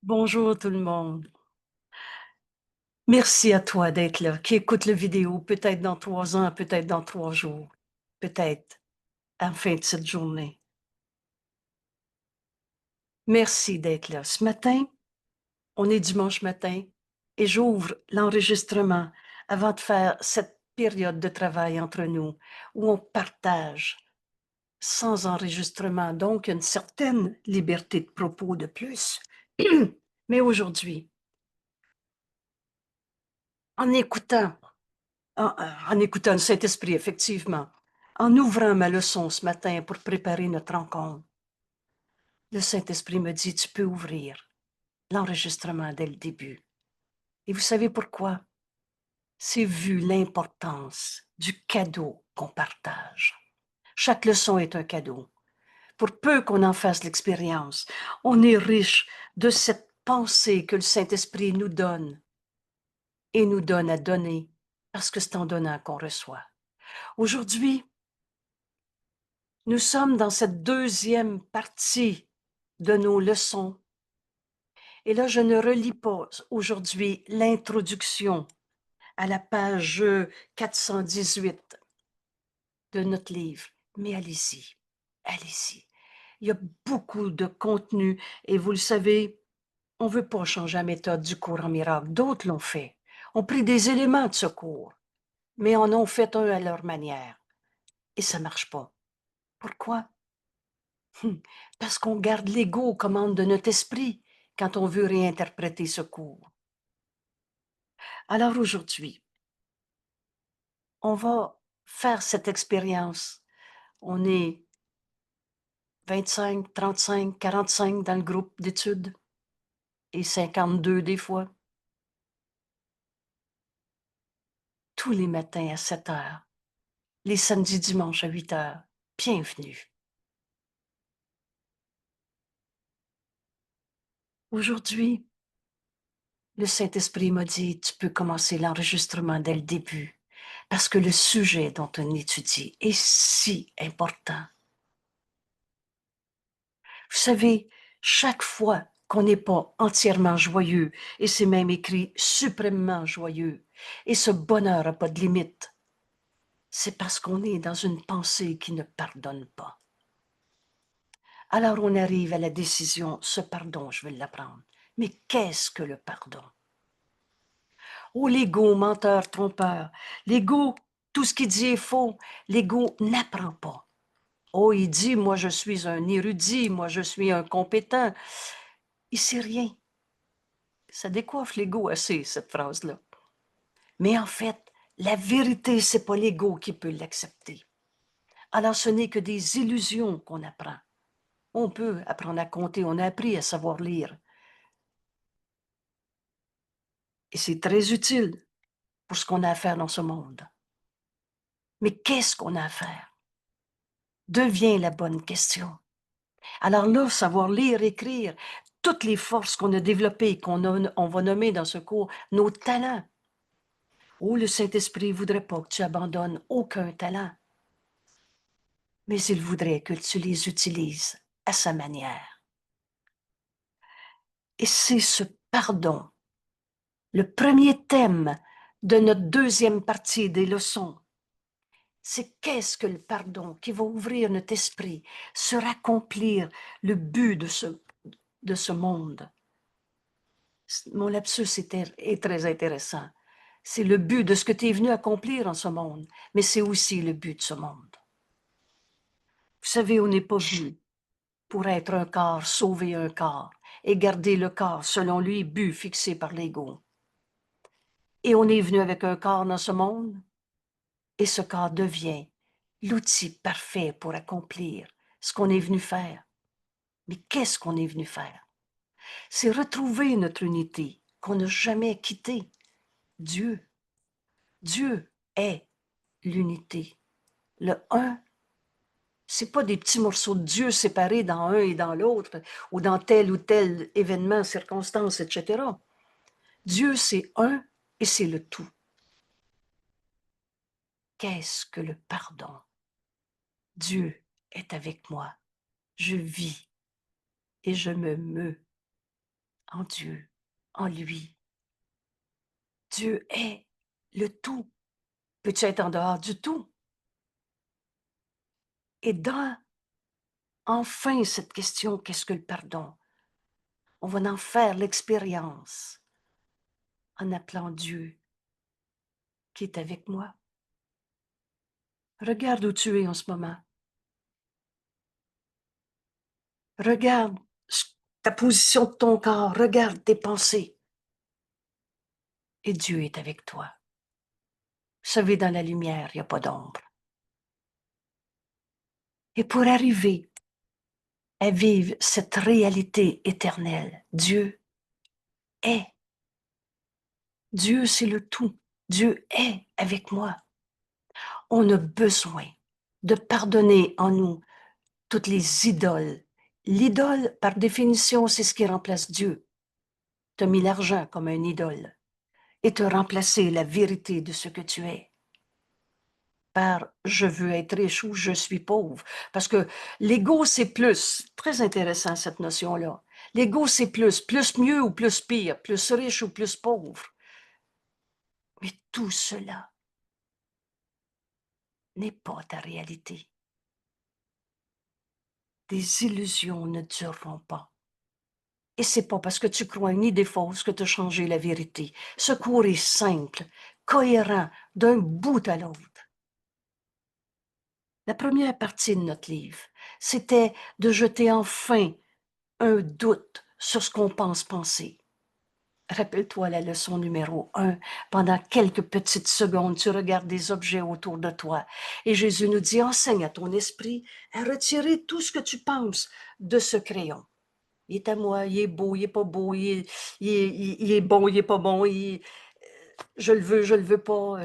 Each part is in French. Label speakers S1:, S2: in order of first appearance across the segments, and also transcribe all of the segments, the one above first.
S1: Bonjour tout le monde. Merci à toi d'être là, qui écoute la vidéo, peut-être dans 3 ans, peut-être dans 3 jours, peut-être à la fin de cette journée. Merci d'être là. Ce matin, on est dimanche matin et j'ouvre l'enregistrement avant de faire cette période de travail entre nous où on partage sans enregistrement, donc une certaine liberté de propos de plus. Mais aujourd'hui, en écoutant en écoutant le Saint-Esprit, effectivement. En ouvrant ma leçon ce matin pour préparer notre rencontre, le Saint-Esprit me dit, tu peux ouvrir l'enregistrement dès le début. Et vous savez pourquoi? C'est vu l'importance du cadeau qu'on partage. Chaque leçon est un cadeau. Pour peu qu'on en fasse l'expérience, on est riche de cette pensée que le Saint-Esprit nous donne et nous donne à donner, parce que c'est en donnant qu'on reçoit. Aujourd'hui, nous sommes dans cette deuxième partie de nos leçons. Et là, je ne relis pas aujourd'hui l'introduction à la page 418 de notre livre, mais allez-y, allez-y. Il y a beaucoup de contenu et vous le savez, on ne veut pas changer la méthode du cours en miracle. D'autres l'ont fait. On pris des éléments de ce cours, mais en ont fait un à leur manière. Et ça ne marche pas. Pourquoi? Parce qu'on garde l'ego aux commandes de notre esprit quand on veut réinterpréter ce cours. Alors aujourd'hui, on va faire cette expérience. On est 25, 35, 45 dans le groupe d'études et 52 des fois. Tous les matins à 7 heures, les samedis dimanches à 8 heures. Bienvenue. Aujourd'hui, le Saint-Esprit m'a dit, tu peux commencer l'enregistrement dès le début, parce que le sujet dont on étudie est si important. Vous savez, chaque fois qu'on n'est pas entièrement joyeux, et c'est même écrit suprêmement joyeux, et ce bonheur n'a pas de limite, c'est parce qu'on est dans une pensée qui ne pardonne pas. Alors on arrive à la décision, ce pardon, je vais l'apprendre. Mais qu'est-ce que le pardon? Oh, l'ego, menteur, trompeur. L'ego, tout ce qu'il dit est faux. L'ego n'apprend pas. Oh, il dit, moi je suis un érudit, moi je suis un compétent. Il sait rien. Ça décoiffe l'ego assez, cette phrase-là. Mais en fait, la vérité, c'est pas l'ego qui peut l'accepter. Alors ce n'est que des illusions qu'on apprend. On peut apprendre à compter, on a appris à savoir lire. Et c'est très utile pour ce qu'on a à faire dans ce monde. Mais qu'est-ce qu'on a à faire? Devient la bonne question. Alors là, savoir lire, écrire, toutes les forces qu'on a développées, on va nommer dans ce cours nos talents. Oh, le Saint-Esprit ne voudrait pas que tu abandonnes aucun talent, mais il voudrait que tu les utilises à sa manière. Et c'est ce pardon, le premier thème de notre deuxième partie des leçons. C'est qu'est-ce que le pardon qui va ouvrir notre esprit, se raccomplir le but de ce monde. Mon lapsus est très intéressant. C'est le but de ce que tu es venu accomplir en ce monde, mais c'est aussi le but de ce monde. Vous savez, on n'est pas venu pour être un corps, sauver un corps et garder le corps selon lui, but fixé par l'ego. Et on est venu avec un corps dans ce monde et ce corps devient l'outil parfait pour accomplir ce qu'on est venu faire. Mais qu'est-ce qu'on est venu faire? C'est retrouver notre unité qu'on n'a jamais quittée. Dieu. Dieu est l'unité. Le un, c'est pas des petits morceaux de Dieu séparés dans un et dans l'autre, ou dans tel ou tel événement, circonstance, etc. Dieu, c'est un et c'est le tout. Qu'est-ce que le pardon? Dieu est avec moi. Je vis et je me meus en Dieu, en lui. Dieu est le tout. Peux-tu être en dehors du tout? Et dans, enfin, cette question, qu'est-ce que le pardon? On va en faire l'expérience en appelant Dieu qui est avec moi. Regarde où tu es en ce moment. Regarde ta position de ton corps. Regarde tes pensées. Et Dieu est avec toi. Vous savez, dans la lumière, il n'y a pas d'ombre. Et pour arriver à vivre cette réalité éternelle, Dieu est. Dieu, c'est le tout. Dieu est avec moi. On a besoin de pardonner en nous toutes les idoles. L'idole, par définition, c'est ce qui remplace Dieu. Tu as mis l'argent comme un idole et tu as remplacé la vérité de ce que tu es par je veux être riche ou je suis pauvre. Parce que l'ego, c'est plus. Très intéressant, cette notion-là. L'ego, c'est plus mieux ou plus pire, plus riche ou plus pauvre. Mais tout cela n'est pas ta réalité. Des illusions ne dureront pas. Et c'est pas parce que tu crois une idée fausse que tu as changé la vérité. Ce cours est simple, cohérent, d'un bout à l'autre. La première partie de notre livre, c'était de jeter enfin un doute sur ce qu'on pense penser. Rappelle-toi la leçon numéro 1. Pendant quelques petites secondes, tu regardes des objets autour de toi. Et Jésus nous dit, enseigne à ton esprit à retirer tout ce que tu penses de ce crayon. Il est à moi, il est beau, il n'est pas beau, il est bon, il n'est pas bon, je le veux pas,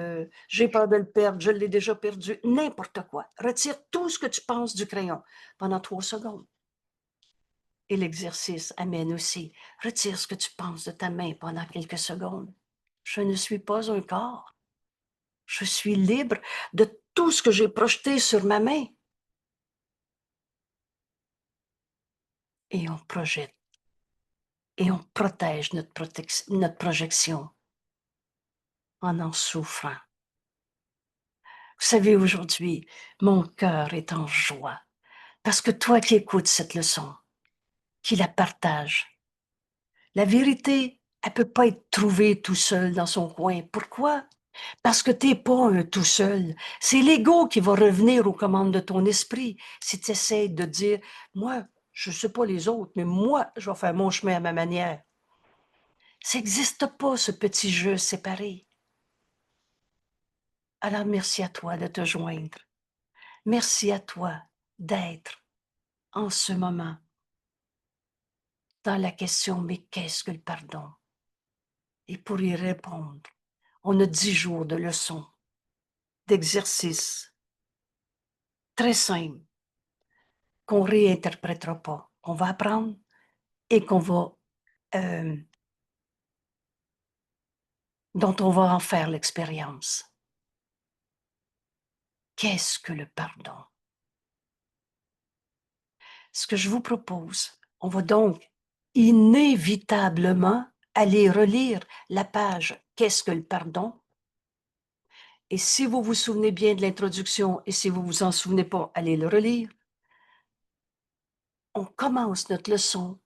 S1: j'ai peur de le perdre, je l'ai déjà perdu, n'importe quoi. Retire tout ce que tu penses du crayon pendant 3 secondes. Et l'exercice amène aussi, retire ce que tu penses de ta main pendant quelques secondes. Je ne suis pas un corps. Je suis libre de tout ce que j'ai projeté sur ma main. Et on projette. Et on protège notre projection en souffrant. Vous savez, aujourd'hui, mon cœur est en joie parce que toi qui écoutes cette leçon, qui la partages, la vérité, elle peut pas être trouvée tout seul dans son coin. Pourquoi? Parce que t'es pas un tout seul. C'est l'ego qui va revenir aux commandes de ton esprit si tu essaies de dire, moi, je sais pas les autres, mais moi, je vais faire mon chemin à ma manière. Ça n'existe pas, ce petit jeu séparé. Alors merci à toi de te joindre. Merci à toi d'être en ce moment dans la question, mais qu'est-ce que le pardon? Et pour y répondre, on a 10 jours de leçons, d'exercices très simples qu'on réinterprétera pas, qu'on va apprendre et euh, dont on va en faire l'expérience. Qu'est-ce que le pardon? Ce que je vous propose, on va donc inévitablement aller relire la page Qu'est-ce que le pardon? Et si vous vous souvenez bien de l'introduction et si vous vous en souvenez pas, allez le relire. On commence notre leçon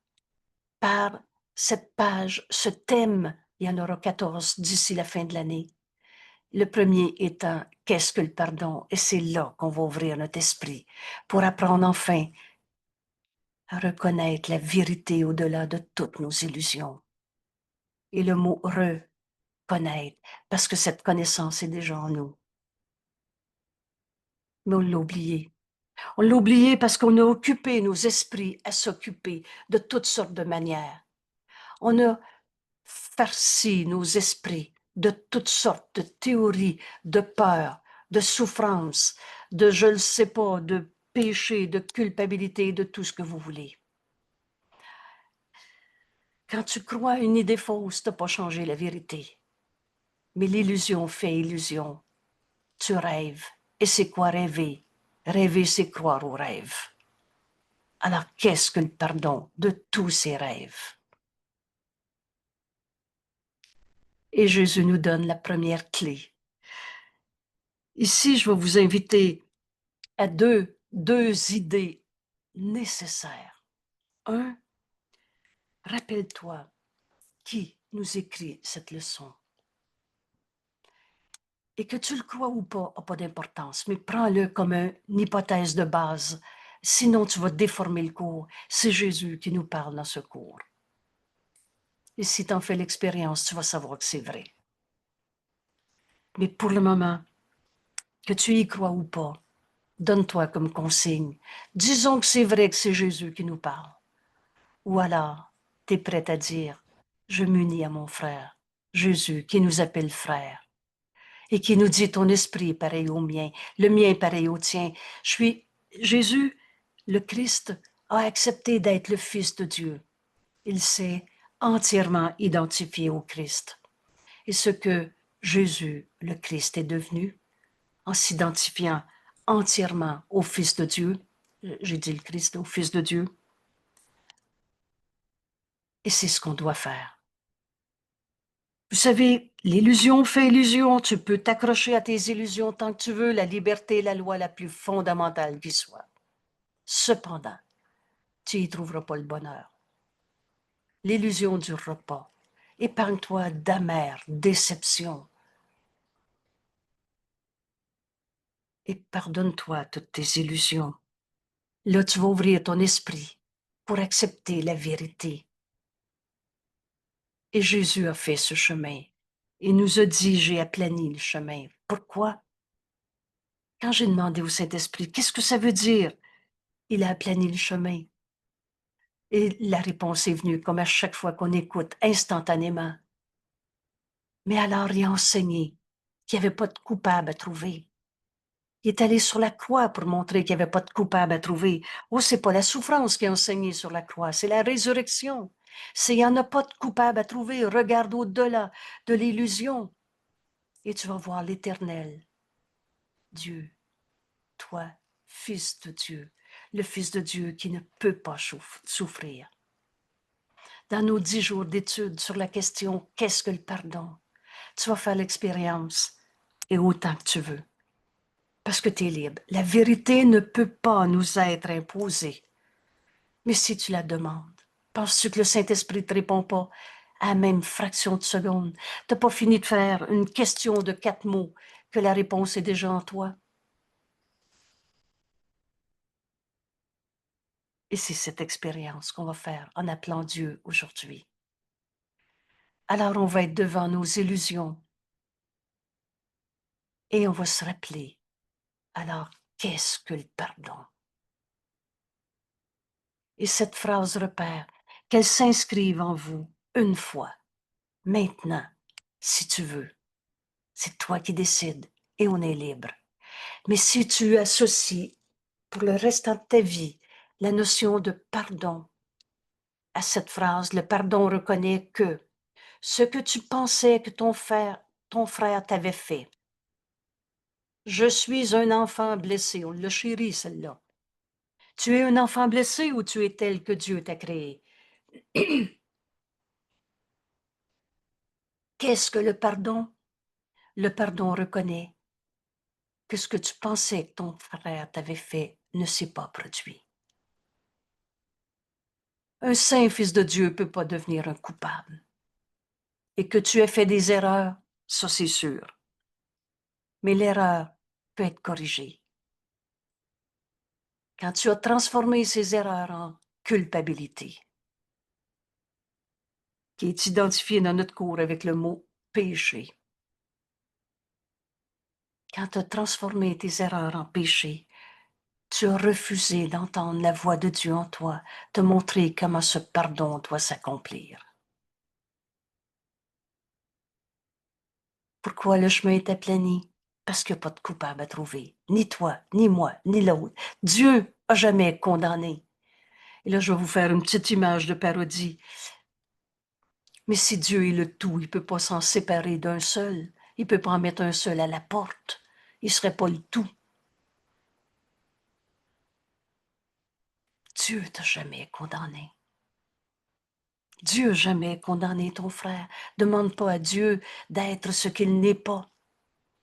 S1: par cette page, ce thème. Il y en aura 14 d'ici la fin de l'année. Le premier étant qu'est-ce que le pardon? Et c'est là qu'on va ouvrir notre esprit pour apprendre enfin à reconnaître la vérité au-delà de toutes nos illusions. Et le mot reconnaître, parce que cette connaissance est déjà en nous. Mais on l'a oublié. On l'a oublié parce qu'on a occupé nos esprits à s'occuper de toutes sortes de manières. On a farci nos esprits de toutes sortes de théories, de peurs, de souffrances, de je ne sais pas, de péché, de culpabilité, de tout ce que vous voulez. Quand tu crois une idée fausse, tu n'as pas changé la vérité. Mais l'illusion fait illusion. Tu rêves. Et c'est quoi rêver? Rêver, c'est croire au rêve. Alors, qu'est-ce que le pardon de tous ces rêves? Et Jésus nous donne la première clé. Ici, je vais vous inviter à deux idées nécessaires. Un, rappelle-toi qui nous écrit cette leçon. Et que tu le crois ou pas, n'a pas d'importance, mais prends-le comme une hypothèse de base. Sinon, tu vas déformer le cours. C'est Jésus qui nous parle dans ce cours. Et si tu en fais l'expérience, tu vas savoir que c'est vrai. Mais pour le moment, que tu y crois ou pas, donne-toi comme consigne. Disons que c'est vrai que c'est Jésus qui nous parle. Ou alors, tu es prêt à dire, je m'unis à mon frère, Jésus, qui nous appelle frère, et qui nous dit, ton esprit est pareil au mien, le mien est pareil au tien. Jésus, le Christ, a accepté d'être le Fils de Dieu. Il s'est entièrement identifié au Christ. Et ce que Jésus, le Christ, est devenu, en s'identifiant entièrement au Fils de Dieu, j'ai dit le Christ, au Fils de Dieu, et c'est ce qu'on doit faire. Vous savez, l'illusion fait illusion, tu peux t'accrocher à tes illusions tant que tu veux, la liberté est la loi la plus fondamentale qui soit. Cependant, tu n'y trouveras pas le bonheur. L'illusion ne durera pas. Épargne-toi d'amères déceptions. Et pardonne-toi toutes tes illusions. Là, tu vas ouvrir ton esprit pour accepter la vérité. Et Jésus a fait ce chemin. Il nous a dit, j'ai aplani le chemin. Pourquoi? Quand j'ai demandé au Saint-Esprit, qu'est-ce que ça veut dire? Il a aplani le chemin. Et la réponse est venue, comme à chaque fois qu'on écoute, instantanément. Mais alors, il a enseigné qu'il n'y avait pas de coupable à trouver. Il est allé sur la croix pour montrer qu'il n'y avait pas de coupable à trouver. Oh, c'est pas la souffrance qui est enseignée sur la croix, c'est la résurrection. Il n'y en a pas de coupable à trouver. Regarde au-delà de l'illusion et tu vas voir l'Éternel, Dieu, toi, Fils de Dieu, le Fils de Dieu qui ne peut pas souffrir. Dans nos 10 jours d'études sur la question « Qu'est-ce que le pardon ?» tu vas faire l'expérience et autant que tu veux. Parce que tu es libre. La vérité ne peut pas nous être imposée. Mais si tu la demandes, penses-tu que le Saint-Esprit ne te répond pas à la même fraction de seconde? Tu n'as pas fini de faire une question de 4 mots que la réponse est déjà en toi? Et c'est cette expérience qu'on va faire en appelant Dieu aujourd'hui. Alors on va être devant nos illusions et on va se rappeler, alors qu'est-ce que le pardon? Et cette phrase repère, qu'elle s'inscrive en vous une fois, maintenant, si tu veux. C'est toi qui décides et on est libre. Mais si tu associes pour le restant de ta vie la notion de pardon à cette phrase, le pardon reconnaît que ce que tu pensais que ton frère t'avait fait. Je suis un enfant blessé. On l'a chéri, celle-là. Tu es un enfant blessé ou tu es tel que Dieu t'a créé? Qu'est-ce que le pardon? Le pardon reconnaît que ce que tu pensais que ton frère t'avait fait ne s'est pas produit. Un saint fils de Dieu ne peut pas devenir un coupable. Et que tu aies fait des erreurs, ça c'est sûr. Mais l'erreur peut être corrigée. Quand tu as transformé ces erreurs en culpabilité, qui est identifiée dans notre cours avec le mot péché. Quand tu as transformé tes erreurs en péché, tu as refusé d'entendre la voix de Dieu en toi, te montrer comment ce pardon doit s'accomplir. Pourquoi le chemin est aplani? Parce qu'il n'y a pas de coupable à trouver. Ni toi, ni moi, ni l'autre. Dieu n'a jamais condamné. Et là, je vais vous faire une petite image de parodie. Mais si Dieu est le tout, il ne peut pas s'en séparer d'un seul. Il ne peut pas en mettre un seul à la porte. Il ne serait pas le tout. Dieu t'a jamais condamné. Dieu n'a jamais condamné ton frère. Demande pas à Dieu d'être ce qu'il n'est pas.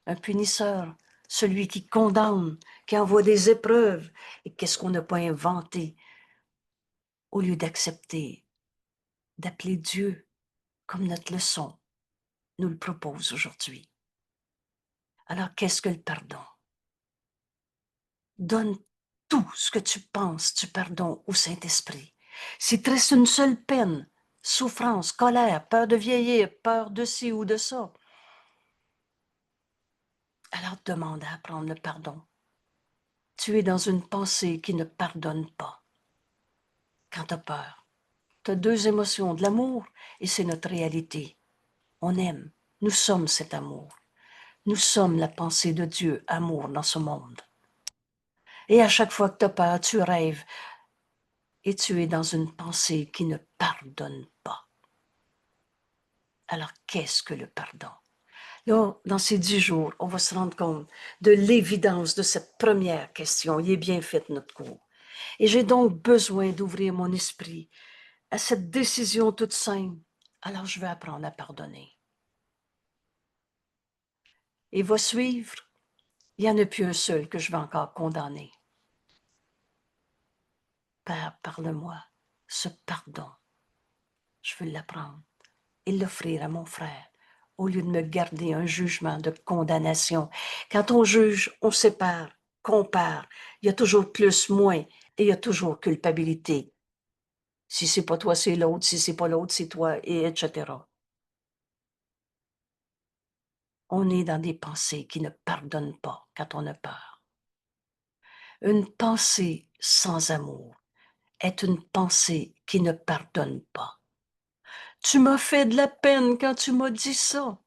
S1: Un punisseur, celui qui condamne, qui envoie des épreuves. Et qu'est-ce qu'on n'a pas inventé? Au lieu d'accepter, d'appeler Dieu comme notre leçon nous le propose aujourd'hui. Alors, qu'est-ce que le pardon? Donne tout ce que tu penses du pardon au Saint-Esprit. S'il te reste une seule peine, souffrance, colère, peur de vieillir, peur de ci ou de ça, alors demande à apprendre le pardon. Tu es dans une pensée qui ne pardonne pas. Quand tu as peur, tu as deux émotions, de l'amour et c'est notre réalité. On aime, nous sommes cet amour. Nous sommes la pensée de Dieu, amour dans ce monde. Et à chaque fois que tu as peur, tu rêves et tu es dans une pensée qui ne pardonne pas. Alors, qu'est-ce que le pardon? Là, dans ces 10 jours, on va se rendre compte de l'évidence de cette première question. Il est bien fait, notre cours. Et j'ai donc besoin d'ouvrir mon esprit à cette décision toute simple. Alors, je vais apprendre à pardonner. Et va suivre, il n'y en a plus un seul que je vais encore condamner. Père, parle-moi, ce pardon. Je veux l'apprendre et l'offrir à mon frère au lieu de me garder un jugement de condamnation. Quand on juge, on sépare, compare. Il y a toujours plus, moins et il y a toujours culpabilité. Si c'est pas toi, c'est l'autre. Si c'est pas l'autre, c'est toi, et etc. On est dans des pensées qui ne pardonnent pas quand on a peur. Une pensée sans amour est une pensée qui ne pardonne pas. Tu m'as fait de la peine quand tu m'as dit ça.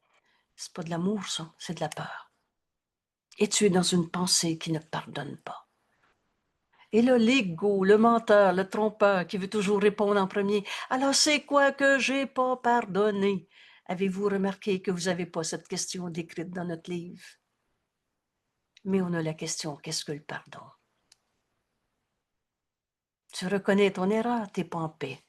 S1: C'est pas de l'amour, ça, c'est de la peur. Et tu es dans une pensée qui ne pardonne pas. Et là, l'ego, le menteur, le trompeur qui veut toujours répondre en premier. Alors, c'est quoi que j'ai pas pardonné? Avez-vous remarqué que vous n'avez pas cette question décrite dans notre livre? Mais on a la question, qu'est-ce que le pardon? Tu reconnais ton erreur, tu n'es pas en paix.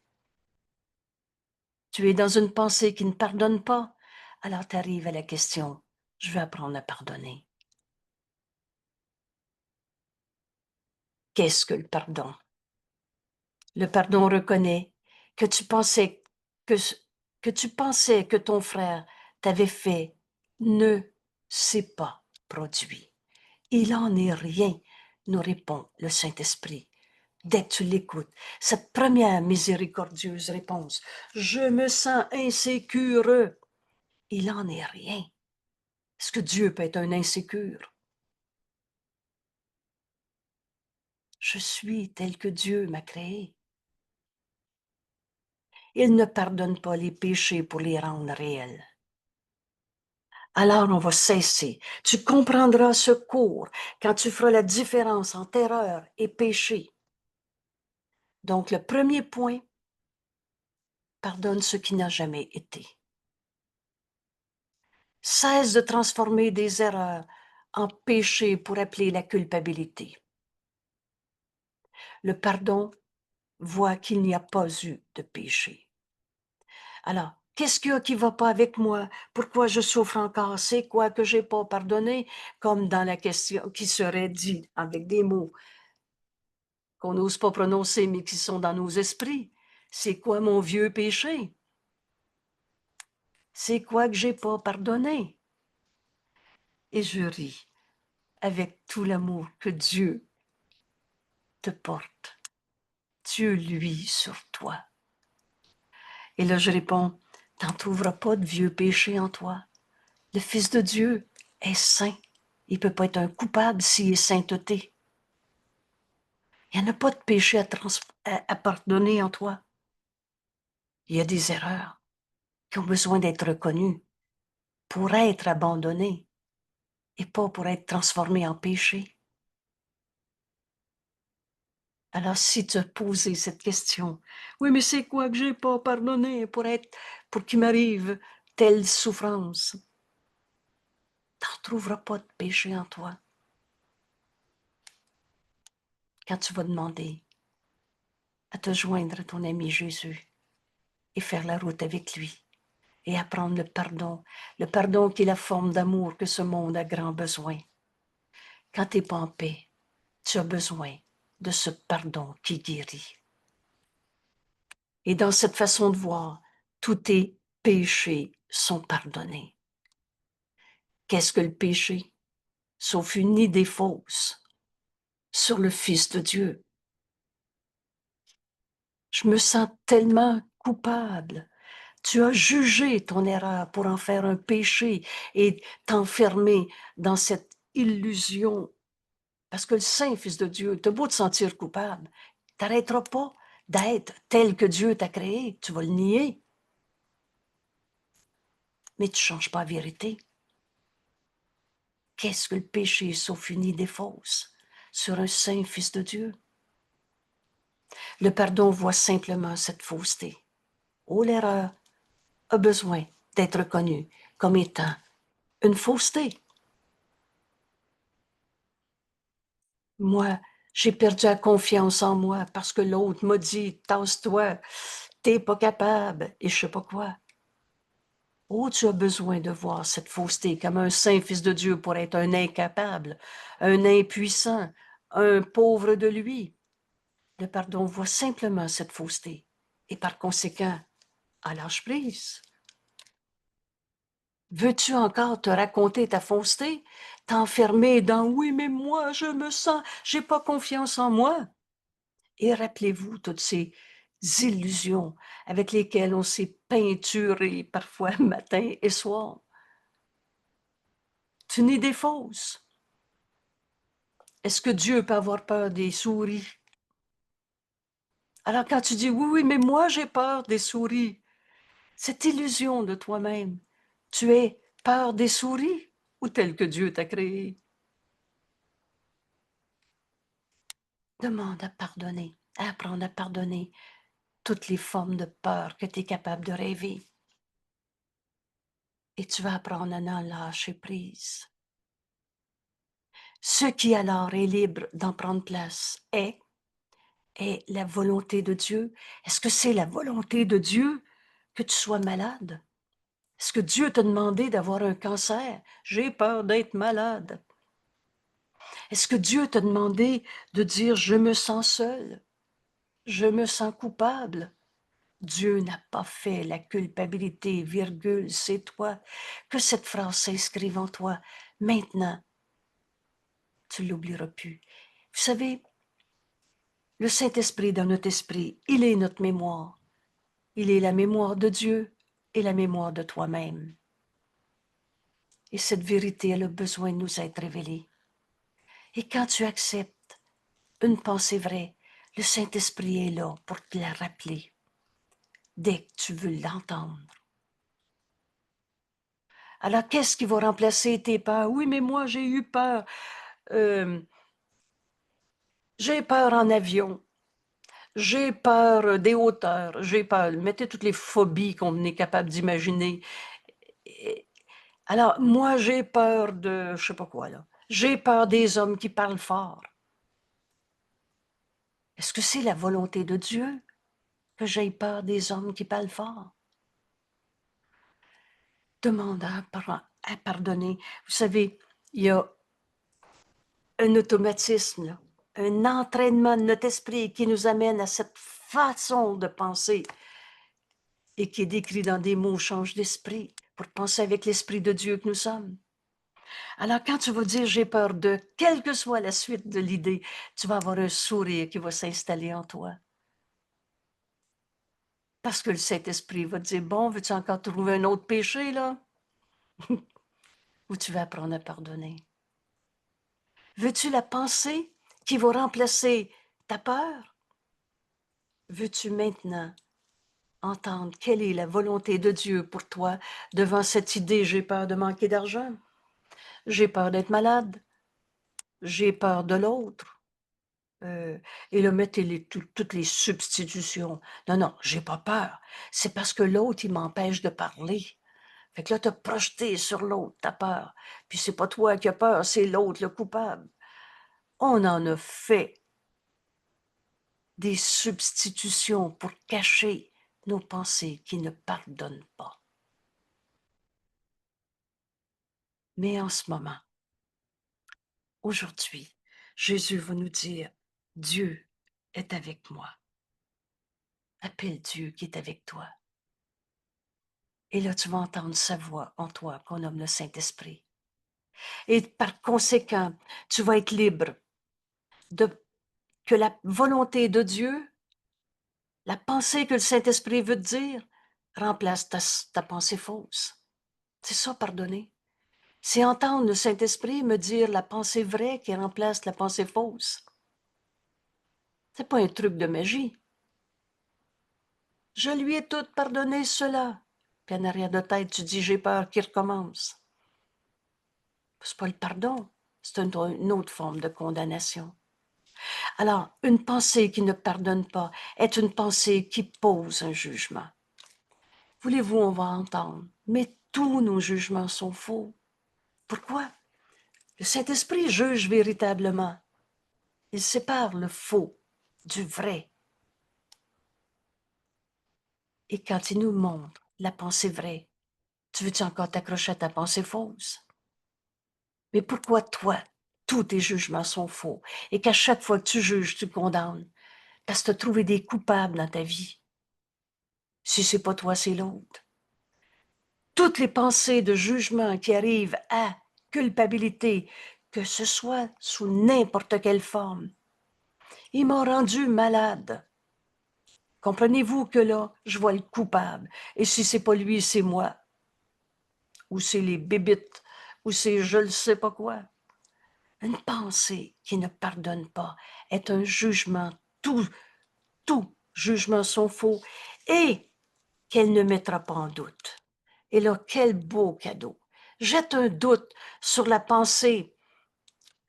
S1: Tu es dans une pensée qui ne pardonne pas. Alors, tu arrives à la question, je vais apprendre à pardonner. Qu'est-ce que le pardon? Le pardon reconnaît que tu pensais que, que tu pensais que ton frère t'avait fait ne s'est pas produit. Il en est rien, nous répond le Saint-Esprit. Dès que tu l'écoutes, cette première miséricordieuse réponse, je me sens insécure. Il en est rien. Est-ce que Dieu peut être un insécure? Je suis tel que Dieu m'a créé. Il ne pardonne pas les péchés pour les rendre réels. Alors on va cesser. Tu comprendras ce cours quand tu feras la différence entre erreur et péché. Donc le premier point, pardonne ce qui n'a jamais été. Cesse de transformer des erreurs en péché pour appeler la culpabilité. Le pardon voit qu'il n'y a pas eu de péché. Alors, qu'est-ce qu'il y a qui ne va pas avec moi? Pourquoi je souffre encore? C'est quoi que je n'ai pas pardonné? Comme dans la question qui serait dit avec des mots qu'on n'ose pas prononcer, mais qui sont dans nos esprits. C'est quoi mon vieux péché? C'est quoi que j'ai pas pardonné? Et je ris avec tout l'amour que Dieu te porte. Dieu, lui, sur toi. Et là, je réponds, t'en trouveras pas de vieux péché en toi. Le Fils de Dieu est saint. Il ne peut pas être un coupable s'il est sainteté. Il n'y en a pas de péché à pardonner en toi. Il y a des erreurs qui ont besoin d'être reconnues pour être abandonnées et pas pour être transformées en péché. Alors, si tu as posé cette question, oui, mais c'est quoi que j'ai pas pardonné pour qu'il m'arrive telle souffrance? Tu n'en trouveras pas de péché en toi. Quand tu vas demander à te joindre à ton ami Jésus, et faire la route avec lui et apprendre le pardon qui est la forme d'amour que ce monde a grand besoin. Quand tu n'es pas en paix, tu as besoin de ce pardon qui guérit. Et dans cette façon de voir, tous tes péchés sont pardonnés. Qu'est-ce que le péché? Sauf une idée fausse sur le Fils de Dieu. Je me sens tellement coupable. Tu as jugé ton erreur pour en faire un péché et t'enfermer dans cette illusion. Parce que le Saint Fils de Dieu, t'as beau te sentir coupable, t'arrêteras pas d'être tel que Dieu t'a créé. Tu vas le nier. Mais tu ne changes pas la vérité. Qu'est-ce que le péché sauf une idée fausse sur un Saint Fils de Dieu? Le pardon voit simplement cette fausseté. Oh, l'erreur a besoin d'être reconnue comme étant une fausseté. Moi, j'ai perdu la confiance en moi parce que l'autre m'a dit « tasse-toi, t'es pas capable » et je sais pas quoi. Oh, tu as besoin de voir cette fausseté comme un saint Fils de Dieu pour être un incapable, un impuissant, un pauvre de lui. Le pardon voit simplement cette fausseté et par conséquent, à lâche prise. Veux-tu encore te raconter ta fausseté, t'enfermer dans « oui, mais moi, je me sens, j'ai pas confiance en moi ». Et rappelez-vous toutes ces illusions avec lesquelles on s'est peinturé parfois matin et soir. C'est une idée fausse. Est-ce que Dieu peut avoir peur des souris? Alors quand tu dis « oui, oui, mais moi j'ai peur des souris », cette illusion de toi-même, tu es peur des souris ou tel que Dieu t'a créé? Demande à pardonner, à apprendre à pardonner toutes les formes de peur que tu es capable de rêver. Et tu vas apprendre à en lâcher prise. Ce qui alors est libre d'en prendre place est la volonté de Dieu. Est-ce que c'est la volonté de Dieu que tu sois malade? Est-ce que Dieu t'a demandé d'avoir un cancer? J'ai peur d'être malade. Est-ce que Dieu t'a demandé de dire je me sens seul? Je me sens coupable? Dieu n'a pas fait la culpabilité, virgule, c'est toi. Que cette phrase s'inscrive en toi. Maintenant, tu ne l'oublieras plus. Vous savez, le Saint-Esprit dans notre esprit, il est notre mémoire. Il est la mémoire de Dieu et la mémoire de toi-même. Et cette vérité, elle a besoin de nous être révélée. Et quand tu acceptes une pensée vraie, le Saint-Esprit est là pour te la rappeler dès que tu veux l'entendre. Alors, qu'est-ce qui va remplacer tes peurs? Oui, mais moi, j'ai eu peur. J'ai peur en avion. J'ai peur des hauteurs. J'ai peur. Mettez toutes les phobies qu'on est capable d'imaginer. Alors, moi, j'ai peur de, je sais pas quoi, là. J'ai peur des hommes qui parlent fort. Est-ce que c'est la volonté de Dieu que j'aie peur des hommes qui parlent fort? Demande à pardonner. Vous savez, il y a un automatisme, là, un entraînement de notre esprit qui nous amène à cette façon de penser et qui est décrit dans des mots change d'esprit pour penser avec l'esprit de Dieu que nous sommes. Alors, quand tu vas dire j'ai peur de, quelle que soit la suite de l'idée, tu vas avoir un sourire qui va s'installer en toi. Parce que le Saint-Esprit va te dire, bon, veux-tu encore trouver un autre péché, là? Ou tu vas apprendre à pardonner? Veux-tu la pensée qui va remplacer ta peur? Veux-tu maintenant entendre quelle est la volonté de Dieu pour toi devant cette idée, j'ai peur de manquer d'argent, j'ai peur d'être malade, j'ai peur de l'autre? Et là, mettez toutes les substitutions. Non, non, j'ai pas peur. C'est parce que l'autre, il m'empêche de parler. Fait que là, tu as projeté sur l'autre ta peur. Puis c'est pas toi qui as peur, c'est l'autre le coupable. On en a fait des substitutions pour cacher. nos pensées qui ne pardonnent pas. Mais en ce moment, aujourd'hui, Jésus va nous dire, Dieu est avec moi. Appelle Dieu qui est avec toi. Et là, tu vas entendre sa voix en toi qu'on nomme le Saint-Esprit. Et par conséquent, tu vas être libre que la volonté de Dieu, la pensée que le Saint-Esprit veut te dire, remplace ta pensée fausse. C'est ça, pardonner. C'est entendre le Saint-Esprit me dire la pensée vraie qui remplace la pensée fausse. C'est pas un truc de magie. Je lui ai tout pardonné cela. Puis en arrière de tête, tu dis j'ai peur qu'il recommence. C'est pas le pardon, c'est une autre forme de condamnation. Alors, une pensée qui ne pardonne pas est une pensée qui pose un jugement. Voulez-vous, on va entendre, mais tous nos jugements sont faux. Pourquoi? Le Saint-Esprit juge véritablement. Il sépare le faux du vrai. Et quand il nous montre la pensée vraie, tu veux-tu encore t'accrocher à ta pensée fausse? Mais pourquoi toi, tous tes jugements sont faux et qu'à chaque fois que tu juges, tu condamnes? Parce que tu as trouvé des coupables dans ta vie. Si c'est pas toi, c'est l'autre. Toutes les pensées de jugement qui arrivent à culpabilité, que ce soit sous n'importe quelle forme, il m'a rendu malade. Comprenez-vous que là, je vois le coupable. Et si c'est pas lui, c'est moi. Ou c'est les bébites. Ou c'est je ne sais pas quoi. Une pensée qui ne pardonne pas est un jugement. Tout jugement sont faux. Et qu'elle ne mettra pas en doute. Et là, quel beau cadeau. Jette un doute sur la pensée.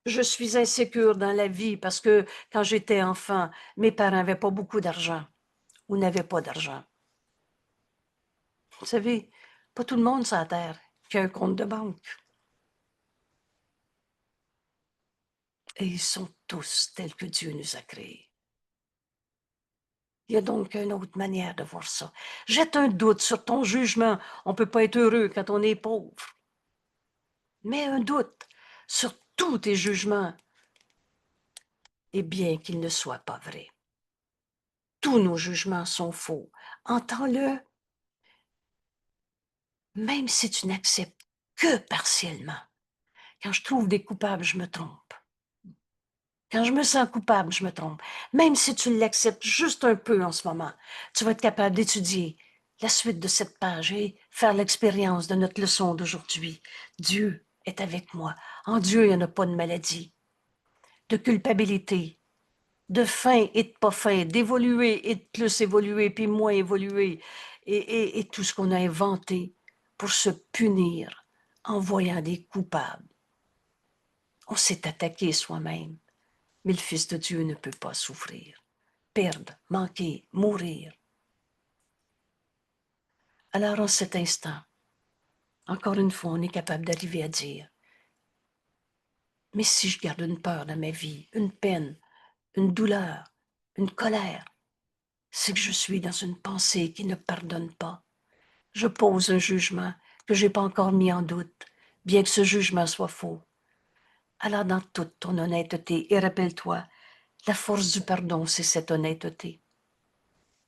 S1: Je suis insécure dans la vie parce que quand j'étais enfant, mes parents n'avaient pas beaucoup d'argent ou n'avaient pas d'argent. Vous savez, pas tout le monde sur la terre qui a un compte de banque. Et ils sont tous tels que Dieu nous a créés. Il y a donc une autre manière de voir ça. Jette un doute sur ton jugement. On ne peut pas être heureux quand on est pauvre. Mets un doute sur tous tes jugements. Et bien qu'ils ne soient pas vrais. Tous nos jugements sont faux. Entends-le. Même si tu n'acceptes que partiellement. Quand je trouve des coupables, je me trompe. Quand je me sens coupable, je me trompe. Même si tu l'acceptes juste un peu en ce moment, tu vas être capable d'étudier la suite de cette page et faire l'expérience de notre leçon d'aujourd'hui. Dieu est avec moi. En Dieu, il n'y en a pas de maladie, de culpabilité, de fin et de pas fin, d'évoluer et de plus évoluer, puis moins évoluer, et tout ce qu'on a inventé pour se punir en voyant des coupables. On s'est attaqué soi-même. Mais le Fils de Dieu ne peut pas souffrir, perdre, manquer, mourir. Alors en cet instant, encore une fois, on est capable d'arriver à dire, mais si je garde une peur dans ma vie, une peine, une douleur, une colère, c'est que je suis dans une pensée qui ne pardonne pas. Je pose un jugement que je n'ai pas encore mis en doute, bien que ce jugement soit faux. Alors dans toute ton honnêteté, et rappelle-toi, la force du pardon, c'est cette honnêteté.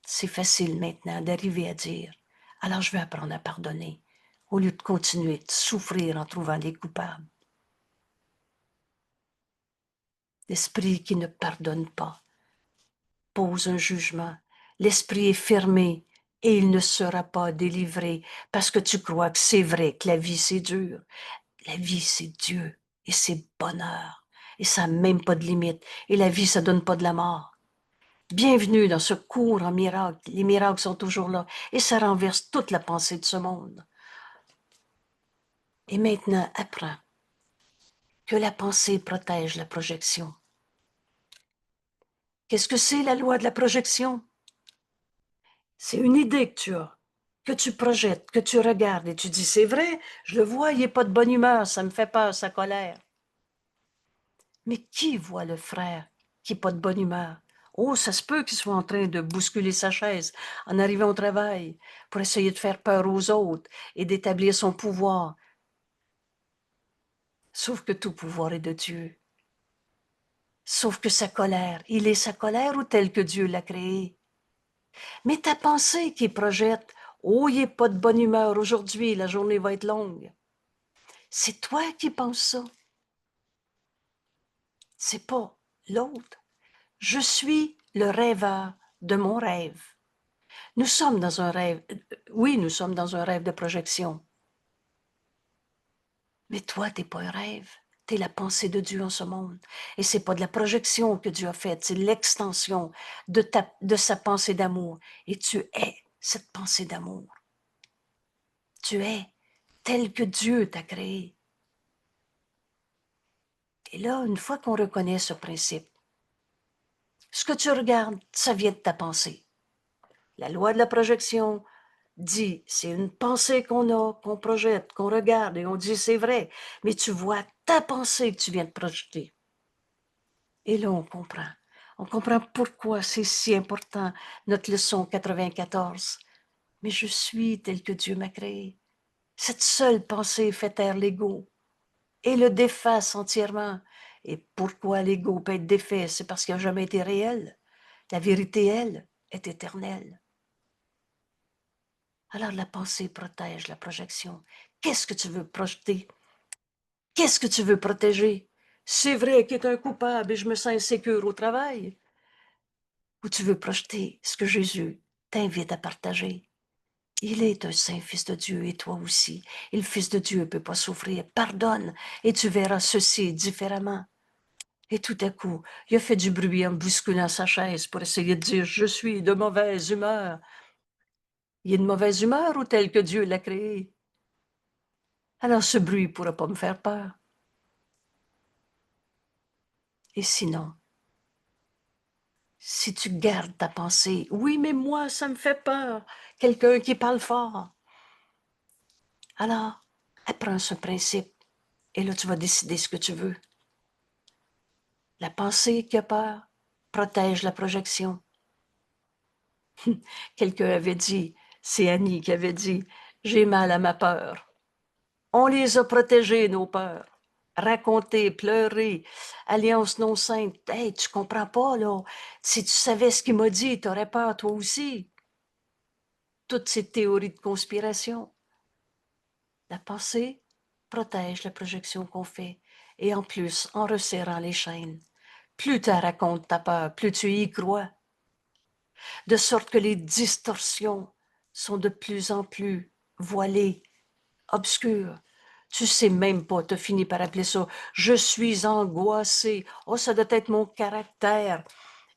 S1: C'est facile maintenant d'arriver à dire, alors je vais apprendre à pardonner, au lieu de continuer de souffrir en trouvant des coupables. L'esprit qui ne pardonne pas pose un jugement. L'esprit est fermé et il ne sera pas délivré parce que tu crois que c'est vrai que la vie c'est dur. La vie c'est Dieu et c'est bonheur et ça n'a même pas de limite. Et la vie ça donne pas de la mort. Bienvenue dans ce cours en miracle. Les miracles sont toujours là et ça renverse toute la pensée de ce monde. Et maintenant, apprends que la pensée protège la projection. Qu'est-ce que c'est la loi de la projection? C'est une idée que tu projettes, que tu regardes et tu dis, c'est vrai, je le vois, il n'est pas de bonne humeur, ça me fait peur, sa colère. Mais qui voit le frère qui n'est pas de bonne humeur? Oh, ça se peut qu'il soit en train de bousculer sa chaise en arrivant au travail pour essayer de faire peur aux autres et d'établir son pouvoir. Sauf que tout pouvoir est de Dieu. Sauf que sa colère, il est sa colère ou tel que Dieu l'a créé. Mais ta pensée qui projette, oh, il n'est pas de bonne humeur aujourd'hui, la journée va être longue. C'est toi qui penses ça. C'est pas l'autre. Je suis le rêveur de mon rêve. Nous sommes dans un rêve. Oui, nous sommes dans un rêve de projection. Mais toi, t'es pas un rêve. T'es la pensée de Dieu en ce monde. Et c'est pas de la projection que Dieu a faite, c'est l'extension de sa pensée d'amour. Et tu es cette pensée d'amour. Tu es tel que Dieu t'a créé. Et là, une fois qu'on reconnaît ce principe, ce que tu regardes, ça vient de ta pensée. La loi de la projection dit, c'est une pensée qu'on a, qu'on projette, qu'on regarde et on dit c'est vrai, mais tu vois ta pensée que tu viens de projeter. Et là, on comprend. On comprend pourquoi c'est si important, notre leçon 94. Mais je suis tel que Dieu m'a créé. Cette seule pensée fait taire l'ego et le déface entièrement. Et pourquoi l'ego peut être défait? C'est parce qu'il n'a jamais été réel. La vérité, elle, est éternelle. Alors la pensée protège la projection. Qu'est-ce que tu veux projeter? Qu'est-ce que tu veux protéger? C'est vrai qu'il est un coupable et je me sens insécure au travail. Ou tu veux projeter ce que Jésus t'invite à partager? Il est un saint fils de Dieu et toi aussi. Et le fils de Dieu ne peut pas souffrir. Pardonne et tu verras ceci différemment. Et tout à coup, il a fait du bruit en bousculant sa chaise pour essayer de dire « Je suis de mauvaise humeur ». Il est de mauvaise humeur ou tel que Dieu l'a créé? Alors ce bruit ne pourra pas me faire peur. Et sinon, si tu gardes ta pensée, oui, mais moi, ça me fait peur, quelqu'un qui parle fort. Alors, apprends ce principe et là, tu vas décider ce que tu veux. La pensée qui a peur protège la projection. Quelqu'un avait dit, c'est Annie qui avait dit, j'ai mal à ma peur. On les a protégés, nos peurs. Raconter, pleurer, alliance non sainte. Hey, tu comprends pas, là. Si tu savais ce qu'il m'a dit, tu aurais peur, toi aussi. Toutes ces théories de conspiration. La pensée protège la projection qu'on fait. Et en plus, en resserrant les chaînes, plus tu racontes ta peur, plus tu y crois. De sorte que les distorsions sont de plus en plus voilées, obscures. Tu sais même pas, tu as fini par appeler ça « je suis angoissé »,« oh, ça doit être mon caractère ».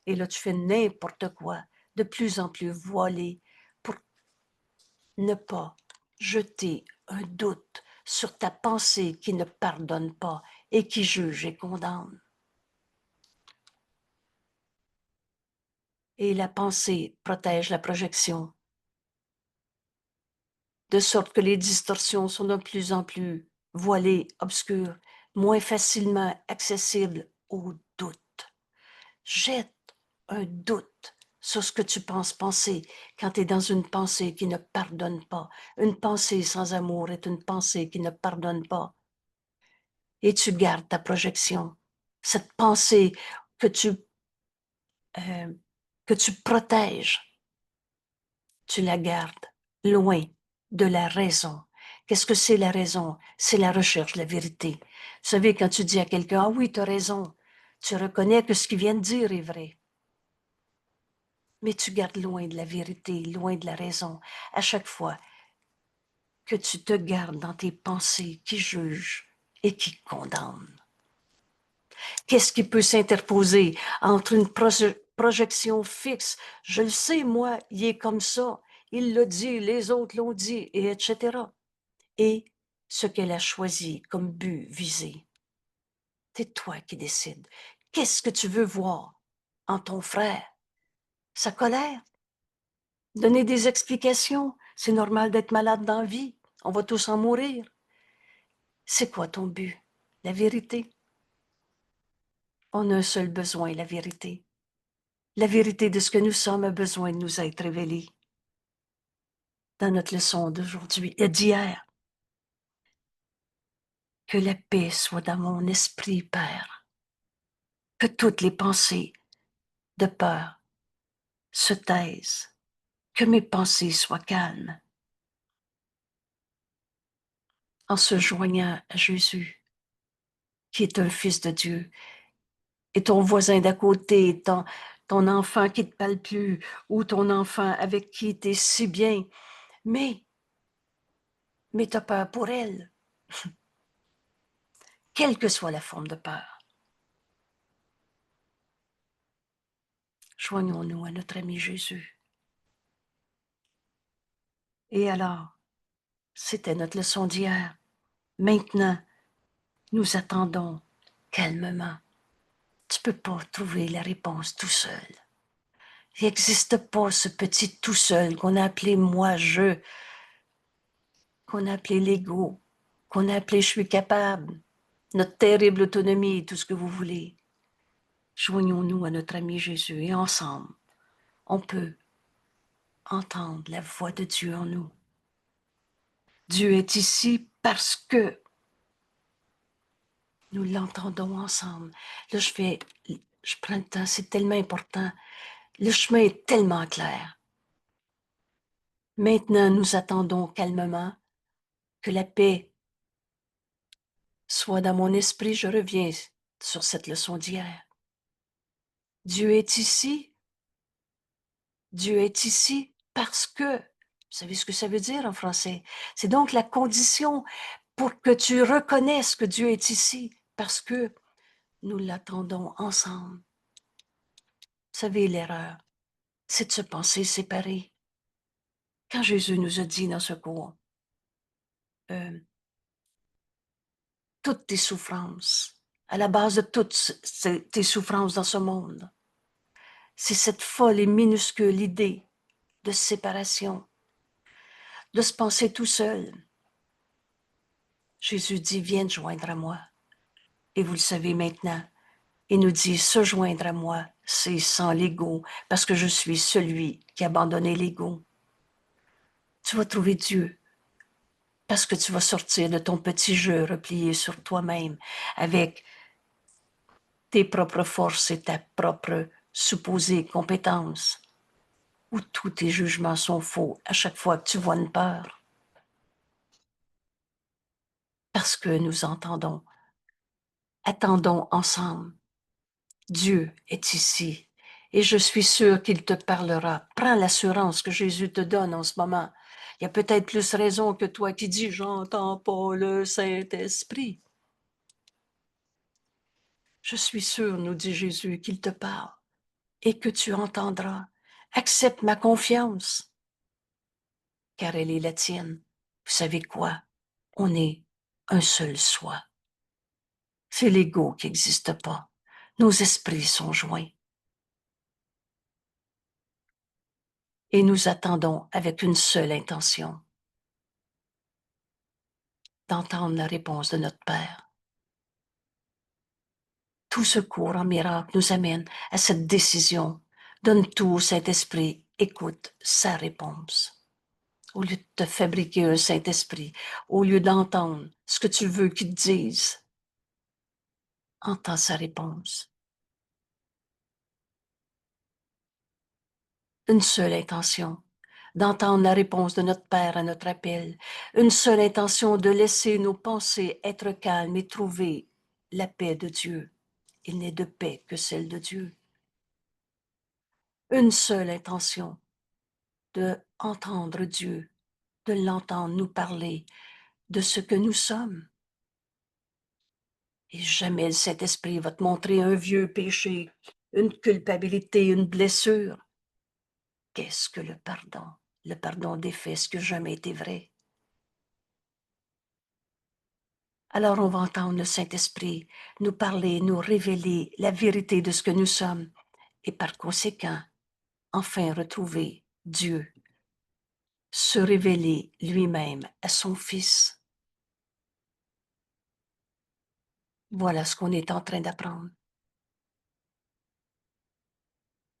S1: Et là, tu fais n'importe quoi, de plus en plus voilé, pour ne pas jeter un doute sur ta pensée qui ne pardonne pas et qui juge et condamne. Et la pensée protège la projection, de sorte que les distorsions sont de plus en plus voilées, obscures, moins facilement accessibles au doute. Jette un doute sur ce que tu penses penser quand tu es dans une pensée qui ne pardonne pas. Une pensée sans amour est une pensée qui ne pardonne pas. Et tu gardes ta projection. Cette pensée que euh, que tu protèges, tu la gardes loin de la raison. Qu'est-ce que c'est la raison? C'est la recherche de la vérité. Vous savez, quand tu dis à quelqu'un « Ah oui, tu as raison », tu reconnais que ce qu'il vient de dire est vrai. Mais tu gardes loin de la vérité, loin de la raison, à chaque fois que tu te gardes dans tes pensées qui jugent et qui condamnent. Qu'est-ce qui peut s'interposer entre une projection fixe? Je le sais, moi, il est comme ça. Il l'a dit, les autres l'ont dit, et etc. Et ce qu'elle a choisi comme but visé. C'est toi qui décides. Qu'est-ce que tu veux voir en ton frère? Sa colère? Donner des explications? C'est normal d'être malade dans la vie. On va tous en mourir. C'est quoi ton but? La vérité. On a un seul besoin, la vérité. La vérité de ce que nous sommes a besoin de nous être révélée. Dans notre leçon d'aujourd'hui et d'hier, que la paix soit dans mon esprit, Père, que toutes les pensées de peur se taisent, que mes pensées soient calmes, en se joignant à Jésus, qui est un fils de Dieu, et ton voisin d'à côté, ton enfant qui ne te parle plus, ou ton enfant avec qui tu es si bien, mais tu as peur pour elle, quelle que soit la forme de peur. Joignons-nous à notre ami Jésus. Et alors, c'était notre leçon d'hier. Maintenant, nous attendons calmement. Tu ne peux pas trouver la réponse tout seul. Il n'existe pas ce petit tout seul qu'on a appelé moi-je, qu'on a appelé l'ego, qu'on a appelé je suis capable, notre terrible autonomie, tout ce que vous voulez. Joignons-nous à notre ami Jésus et ensemble, on peut entendre la voix de Dieu en nous. Dieu est ici parce que nous l'entendons ensemble. Là, je prends le temps, c'est tellement important. Le chemin est tellement clair. Maintenant, nous attendons calmement que la paix soit dans mon esprit. Je reviens sur cette leçon d'hier. Dieu est ici. Dieu est ici parce que, vous savez ce que ça veut dire en français? C'est donc la condition pour que tu reconnaisses que Dieu est ici parce que nous l'attendons ensemble. Vous savez, l'erreur, c'est de se penser séparés. Quand Jésus nous a dit dans ce cours, toutes tes souffrances, à la base de toutes tes souffrances dans ce monde, c'est cette folle et minuscule idée de séparation, de se penser tout seul. Jésus dit, viens te joindre à moi. Et vous le savez maintenant, il nous dit, se joindre à moi, c'est sans l'ego, parce que je suis celui qui a abandonné l'ego. Tu vas trouver Dieu, parce que tu vas sortir de ton petit jeu replié sur toi-même, avec tes propres forces et ta propre supposée compétence, où tous tes jugements sont faux à chaque fois que tu vois une peur. Parce que nous attendons ensemble. Dieu est ici et je suis sûre qu'il te parlera. Prends l'assurance que Jésus te donne en ce moment. Il y a peut-être plus raison que toi qui dis « J'entends pas le Saint-Esprit ». Je suis sûre, nous dit Jésus, qu'il te parle et que tu entendras. Accepte ma confiance, car elle est la tienne. Vous savez quoi? On est un seul soi. C'est l'ego qui n'existe pas. Nos esprits sont joints. Et nous attendons avec une seule intention, d'entendre la réponse de notre Père. Tout ce cours en miracle nous amène à cette décision. Donne tout au Saint-Esprit, écoute sa réponse. Au lieu de te fabriquer un Saint-Esprit, au lieu d'entendre ce que tu veux qu'il te dise, entends sa réponse. Une seule intention, d'entendre la réponse de notre Père à notre appel. Une seule intention de laisser nos pensées être calmes et trouver la paix de Dieu. Il n'est de paix que celle de Dieu. Une seule intention, de entendre Dieu, de l'entendre nous parler de ce que nous sommes. Et jamais le Saint-Esprit va te montrer un vieux péché, une culpabilité, une blessure. Qu'est-ce que le pardon? Le pardon des faits, ce que jamais été vrai. Alors on va entendre le Saint-Esprit nous parler, nous révéler la vérité de ce que nous sommes et par conséquent, enfin retrouver Dieu, se révéler lui-même à son Fils. Voilà ce qu'on est en train d'apprendre.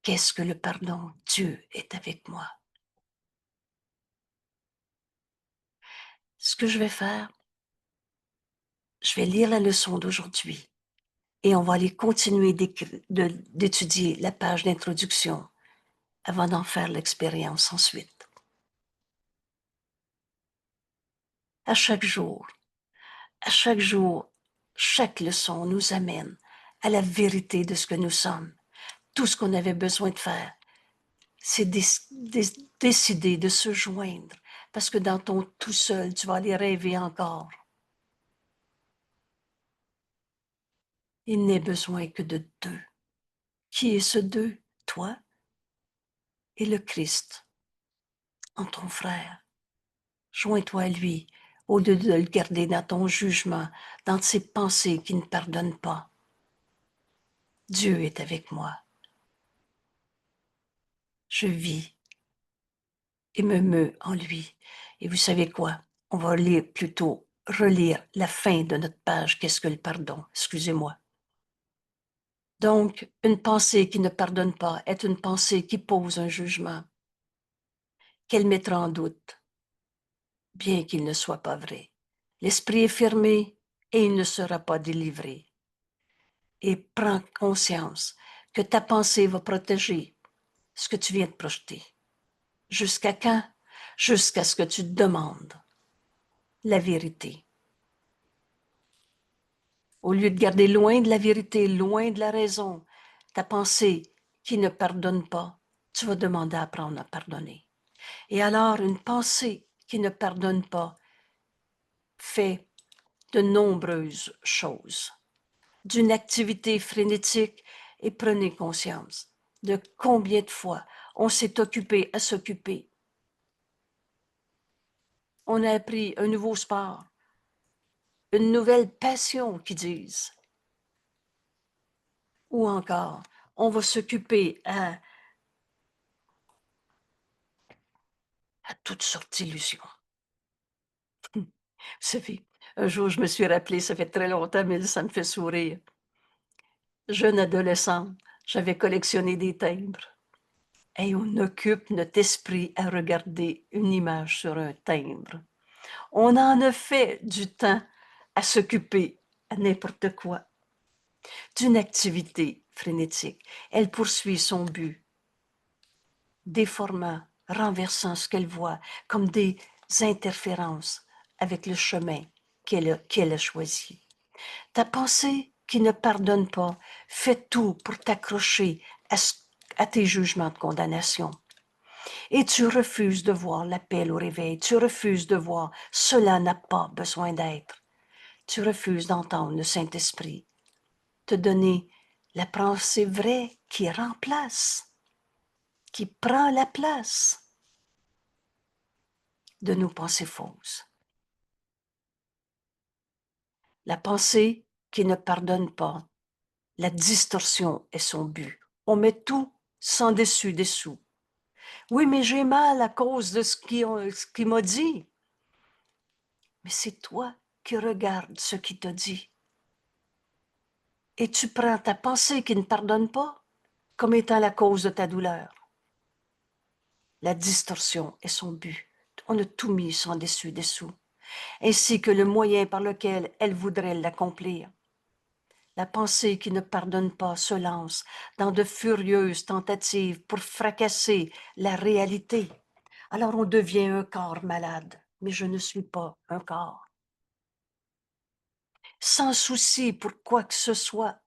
S1: Qu'est-ce que le pardon? Dieu est avec moi. Ce que je vais faire, je vais lire la leçon d'aujourd'hui et on va aller continuer d'étudier la page d'introduction avant d'en faire l'expérience ensuite. À chaque jour, chaque leçon nous amène à la vérité de ce que nous sommes. Tout ce qu'on avait besoin de faire, c'est décider de se joindre, parce que dans ton tout seul, tu vas aller rêver encore. Il n'est besoin que de deux. Qui est ce deux? Toi et le Christ, en ton frère. Joins-toi à lui, au lieu de le garder dans ton jugement, dans ses pensées qui ne pardonnent pas. Dieu est avec moi. Je vis et me meus en lui. Et vous savez quoi? On va lire plutôt, relire la fin de notre page. Qu'est-ce que le pardon? Excusez-moi. Donc, une pensée qui ne pardonne pas est une pensée qui pose un jugement, qu'elle mettra en doute, bien qu'il ne soit pas vrai. L'esprit est fermé et il ne sera pas délivré. Et prends conscience que ta pensée va protéger ce que tu viens de projeter. Jusqu'à quand? Jusqu'à ce que tu demandes la vérité. Au lieu de garder loin de la vérité, loin de la raison, ta pensée qui ne pardonne pas, tu vas demander à apprendre à pardonner. Et alors, une pensée qui ne pardonne pas fait de nombreuses choses, d'une activité frénétique, et prenez conscience de combien de fois on s'est occupé à s'occuper. On a appris un nouveau sport, une nouvelle passion qui disent. Ou encore, on va s'occuper à toutes sortes d'illusions. Vous savez, un jour, je me suis rappelé, ça fait très longtemps, mais ça me fait sourire. Jeune adolescente, j'avais collectionné des timbres. Et on occupe notre esprit à regarder une image sur un timbre. On en a fait du temps à s'occuper à n'importe quoi, d'une activité frénétique. Elle poursuit son but, déformant, renversant ce qu'elle voit comme des interférences avec le chemin qu'elle a choisi. Ta pensée qui ne pardonne pas fait tout pour t'accrocher à tes jugements de condamnation. Et tu refuses de voir l'appel au réveil. Tu refuses de voir cela n'a pas besoin d'être. Tu refuses d'entendre le Saint-Esprit te donner la pensée vraie qui remplace, qui prend la place de nos pensées fausses. La pensée qui ne pardonne pas, la distorsion est son but. On met tout sans dessus-dessous. Oui, mais j'ai mal à cause de ce qu'il m'a dit. Mais c'est toi qui regardes ce qu'il t'a dit. Et tu prends ta pensée qui ne pardonne pas comme étant la cause de ta douleur. La distorsion est son but. On a tout mis sans dessus-dessous, ainsi que le moyen par lequel elle voudrait l'accomplir. La pensée qui ne pardonne pas se lance dans de furieuses tentatives pour fracasser la réalité. Alors on devient un corps malade, mais je ne suis pas un corps. Sans souci pour quoi que ce soit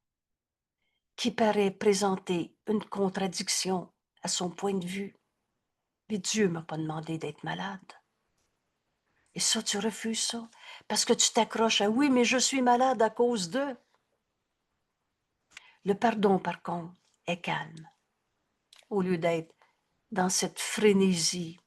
S1: qui paraît présenter une contradiction à son point de vue. Mais Dieu ne m'a pas demandé d'être malade. Et ça, tu refuses ça parce que tu t'accroches à oui, mais je suis malade à cause de. Le pardon, par contre, est calme. Au lieu d'être dans cette frénésie,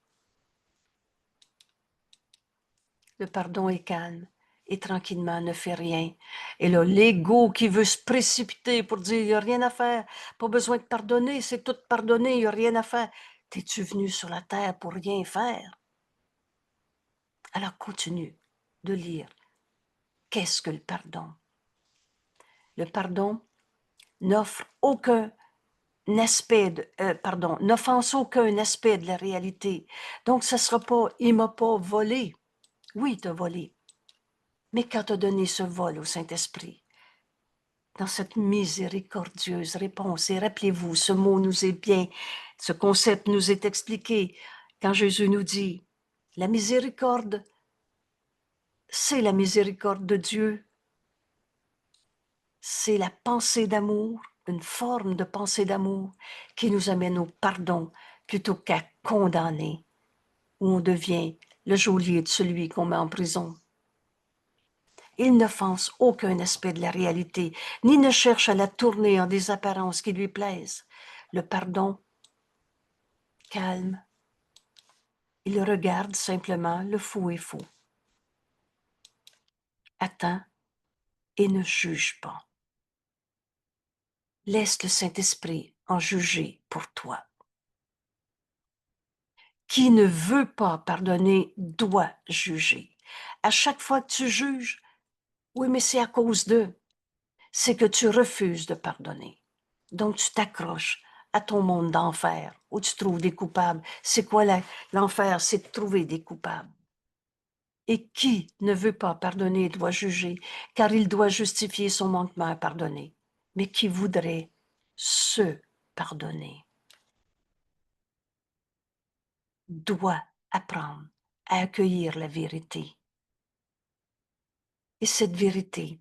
S1: le pardon est calme et tranquillement ne fait rien. Et là, l'ego qui veut se précipiter pour dire, il n'y a rien à faire, pas besoin de pardonner, c'est tout pardonné, il n'y a rien à faire. T'es-tu venu sur la terre pour rien faire? Alors continue de lire. Qu'est-ce que le pardon? Le pardon n'offre aucun aspect, n'offense aucun aspect de la réalité. Donc, ça ne sera pas, il ne m'a pas volé. Oui, il t'a volé. Mais quand tu as donné ce vol au Saint-Esprit, dans cette miséricordieuse réponse, et rappelez-vous, ce mot nous est bien, ce concept nous est expliqué quand Jésus nous dit, la miséricorde, c'est la miséricorde de Dieu, c'est la pensée d'amour, une forme de pensée d'amour qui nous amène au pardon plutôt qu'à condamner, où on devient le geôlier de celui qu'on met en prison. Il n'offense aucun aspect de la réalité, ni ne cherche à la tourner en des apparences qui lui plaisent. Le pardon calme. Il regarde simplement le faux et faux. Attends et ne juge pas. Laisse le Saint-Esprit en juger pour toi. Qui ne veut pas pardonner doit juger. À chaque fois que tu juges, oui, mais c'est à cause d'eux, c'est que tu refuses de pardonner. Donc, tu t'accroches à ton monde d'enfer où tu trouves des coupables. C'est quoi l'enfer? C'est de trouver des coupables. Et qui ne veut pas pardonner doit juger, car il doit justifier son manquement à pardonner. Mais qui voudrait se pardonner doit apprendre à accueillir la vérité. Et cette vérité,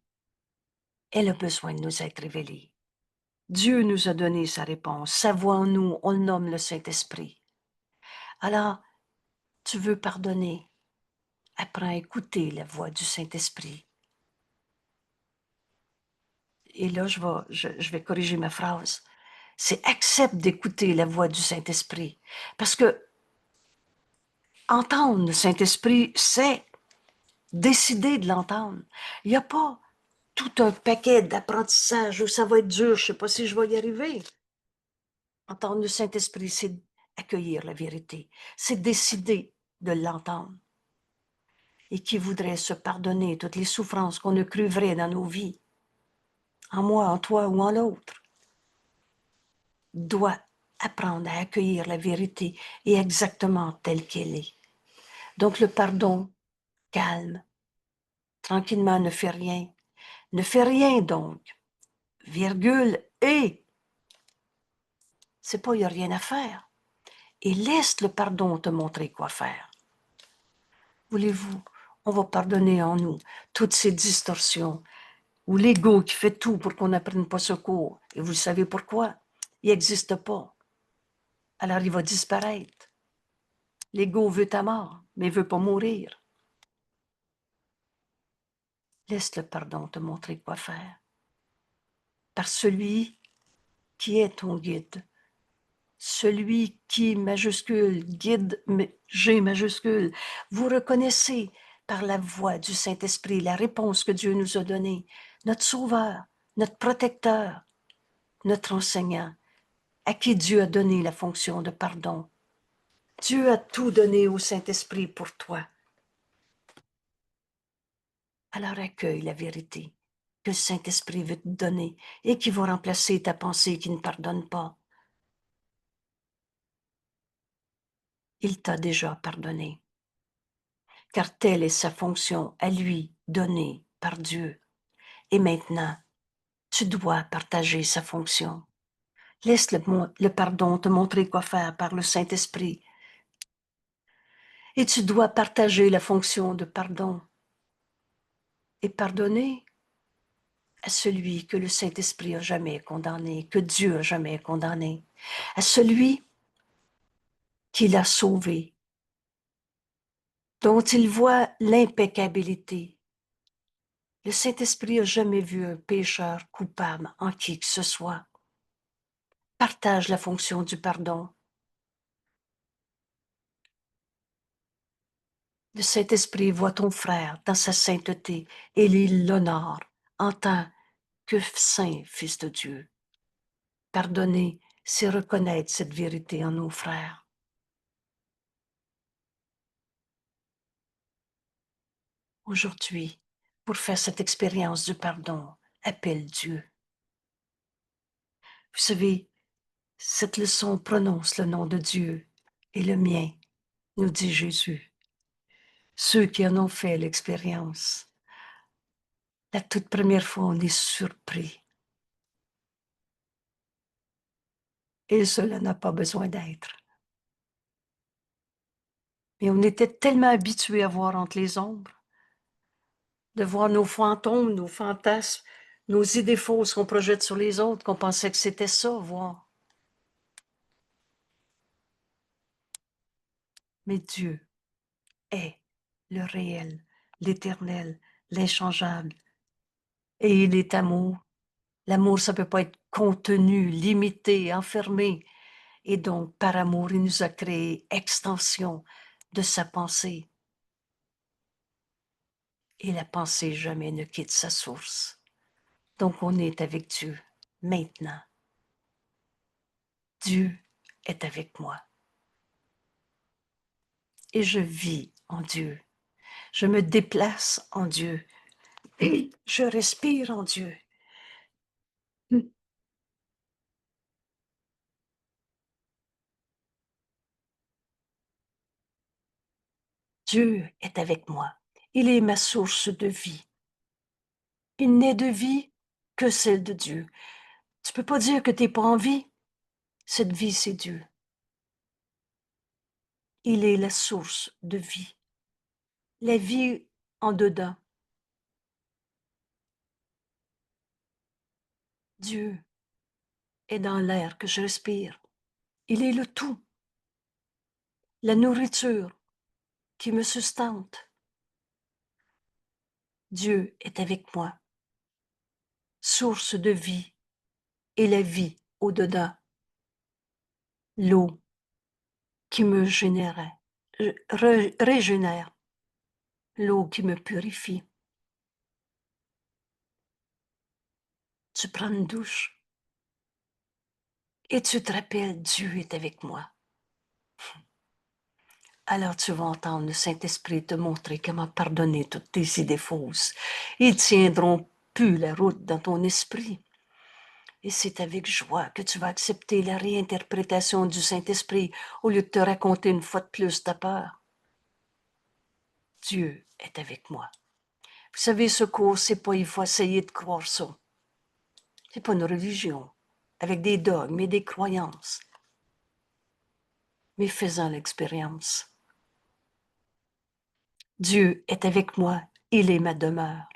S1: elle a besoin de nous être révélée. Dieu nous a donné sa réponse. Sa voix en nous, on le nomme le Saint-Esprit. Alors, tu veux pardonner, apprends à écouter la voix du Saint-Esprit. Et là, je vais corriger ma phrase. C'est accepte d'écouter la voix du Saint-Esprit. Parce que entendre le Saint-Esprit, c'est décider de l'entendre. Il n'y a pas tout un paquet d'apprentissage où ça va être dur, je ne sais pas si je vais y arriver. Entendre le Saint-Esprit, c'est accueillir la vérité. C'est décider de l'entendre. Et qui voudrait se pardonner toutes les souffrances qu'on a cru vraies dans nos vies, en moi, en toi ou en l'autre, doit apprendre à accueillir la vérité et exactement telle qu'elle est. Donc le pardon calme, tranquillement ne fait rien. Ne fait rien donc, virgule, et c'est pas il n'y a rien à faire. Et laisse le pardon te montrer quoi faire. Voulez-vous, on va pardonner en nous toutes ces distorsions, ou l'ego qui fait tout pour qu'on n'apprenne pas ce cours. Et vous savez pourquoi? Il n'existe pas. Alors il va disparaître. L'ego veut ta mort, mais il ne veut pas mourir. Laisse le pardon te montrer quoi faire. Par celui qui est ton guide. Celui qui, majuscule, guide, G majuscule, vous reconnaissez par la voix du Saint-Esprit la réponse que Dieu nous a donnée, notre Sauveur, notre protecteur, notre enseignant, à qui Dieu a donné la fonction de pardon. Dieu a tout donné au Saint-Esprit pour toi. Alors accueille la vérité que le Saint-Esprit veut te donner et qui va remplacer ta pensée qui ne pardonne pas. Il t'a déjà pardonné, car telle est sa fonction à lui donnée par Dieu. Et maintenant, tu dois partager sa fonction. Laisse le pardon te montrer quoi faire par le Saint-Esprit. Et tu dois partager la fonction de pardon. Et pardonner à celui que le Saint-Esprit a jamais condamné, que Dieu a jamais condamné, à celui qui l'a sauvé, dont il voit l'impeccabilité. Le Saint-Esprit n'a jamais vu un pécheur coupable en qui que ce soit. Partage la fonction du pardon. Le Saint-Esprit voit ton frère dans sa sainteté et il l'honore en tant que saint Fils de Dieu. Pardonner, c'est reconnaître cette vérité en nos frères. Aujourd'hui, pour faire cette expérience du pardon, appelle Dieu. Vous savez, Cette leçon prononce le nom de Dieu et le mien, nous dit Jésus. Ceux qui en ont fait l'expérience, la toute première fois, on est surpris. Et cela n'a pas besoin d'être. Mais on était tellement habitués à voir entre les ombres, de voir nos fantômes, nos fantasmes, nos idées fausses qu'on projette sur les autres, qu'on pensait que c'était ça, voir. Mais Dieu est le réel, l'éternel, l'inchangeable. Et il est amour. L'amour, ça ne peut pas être contenu, limité, enfermé. Et donc, par amour, il nous a créé extension de sa pensée. Et la pensée jamais ne quitte sa source. Donc, on est avec Dieu maintenant. Dieu est avec moi. Et je vis en Dieu. Je me déplace en Dieu. Et je respire en Dieu. Dieu est avec moi. Il est ma source de vie. Il n'est de vie que celle de Dieu. Tu peux pas dire que tu n'es pas en vie. Cette vie, c'est Dieu. Il est la source de vie. La vie en dedans. Dieu est dans l'air que je respire. Il est le tout. La nourriture qui me sustente. Dieu est avec moi. Source de vie et la vie au-dedans. L'eau qui me régénère. L'eau qui me purifie. Tu prends une douche et tu te rappelles, Dieu est avec moi. Alors tu vas entendre le Saint-Esprit te montrer comment pardonner toutes tes idées fausses. Ils tiendront plus la route dans ton esprit. Et c'est avec joie que tu vas accepter la réinterprétation du Saint-Esprit au lieu de te raconter une fois de plus ta peur. Dieu est avec moi. Vous savez, ce cours, c'est pas, il faut essayer de croire ça. C'est pas une religion, avec des dogmes et des croyances. Mais faisant l'expérience. Dieu est avec moi, il est ma demeure.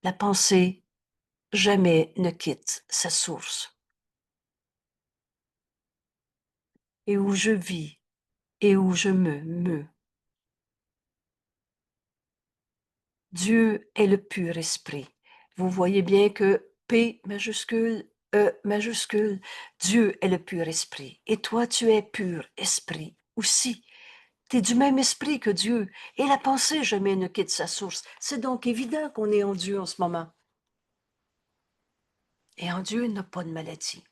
S1: La pensée jamais ne quitte sa source. Et où je vis et où je me meus. Dieu est le pur esprit. Vous voyez bien que P majuscule, E majuscule, Dieu est le pur esprit. Et toi, tu es pur esprit aussi. Tu es du même esprit que Dieu. Et la pensée jamais ne quitte sa source. C'est donc évident qu'on est en Dieu en ce moment. Et en Dieu, il n'a pas de maladie,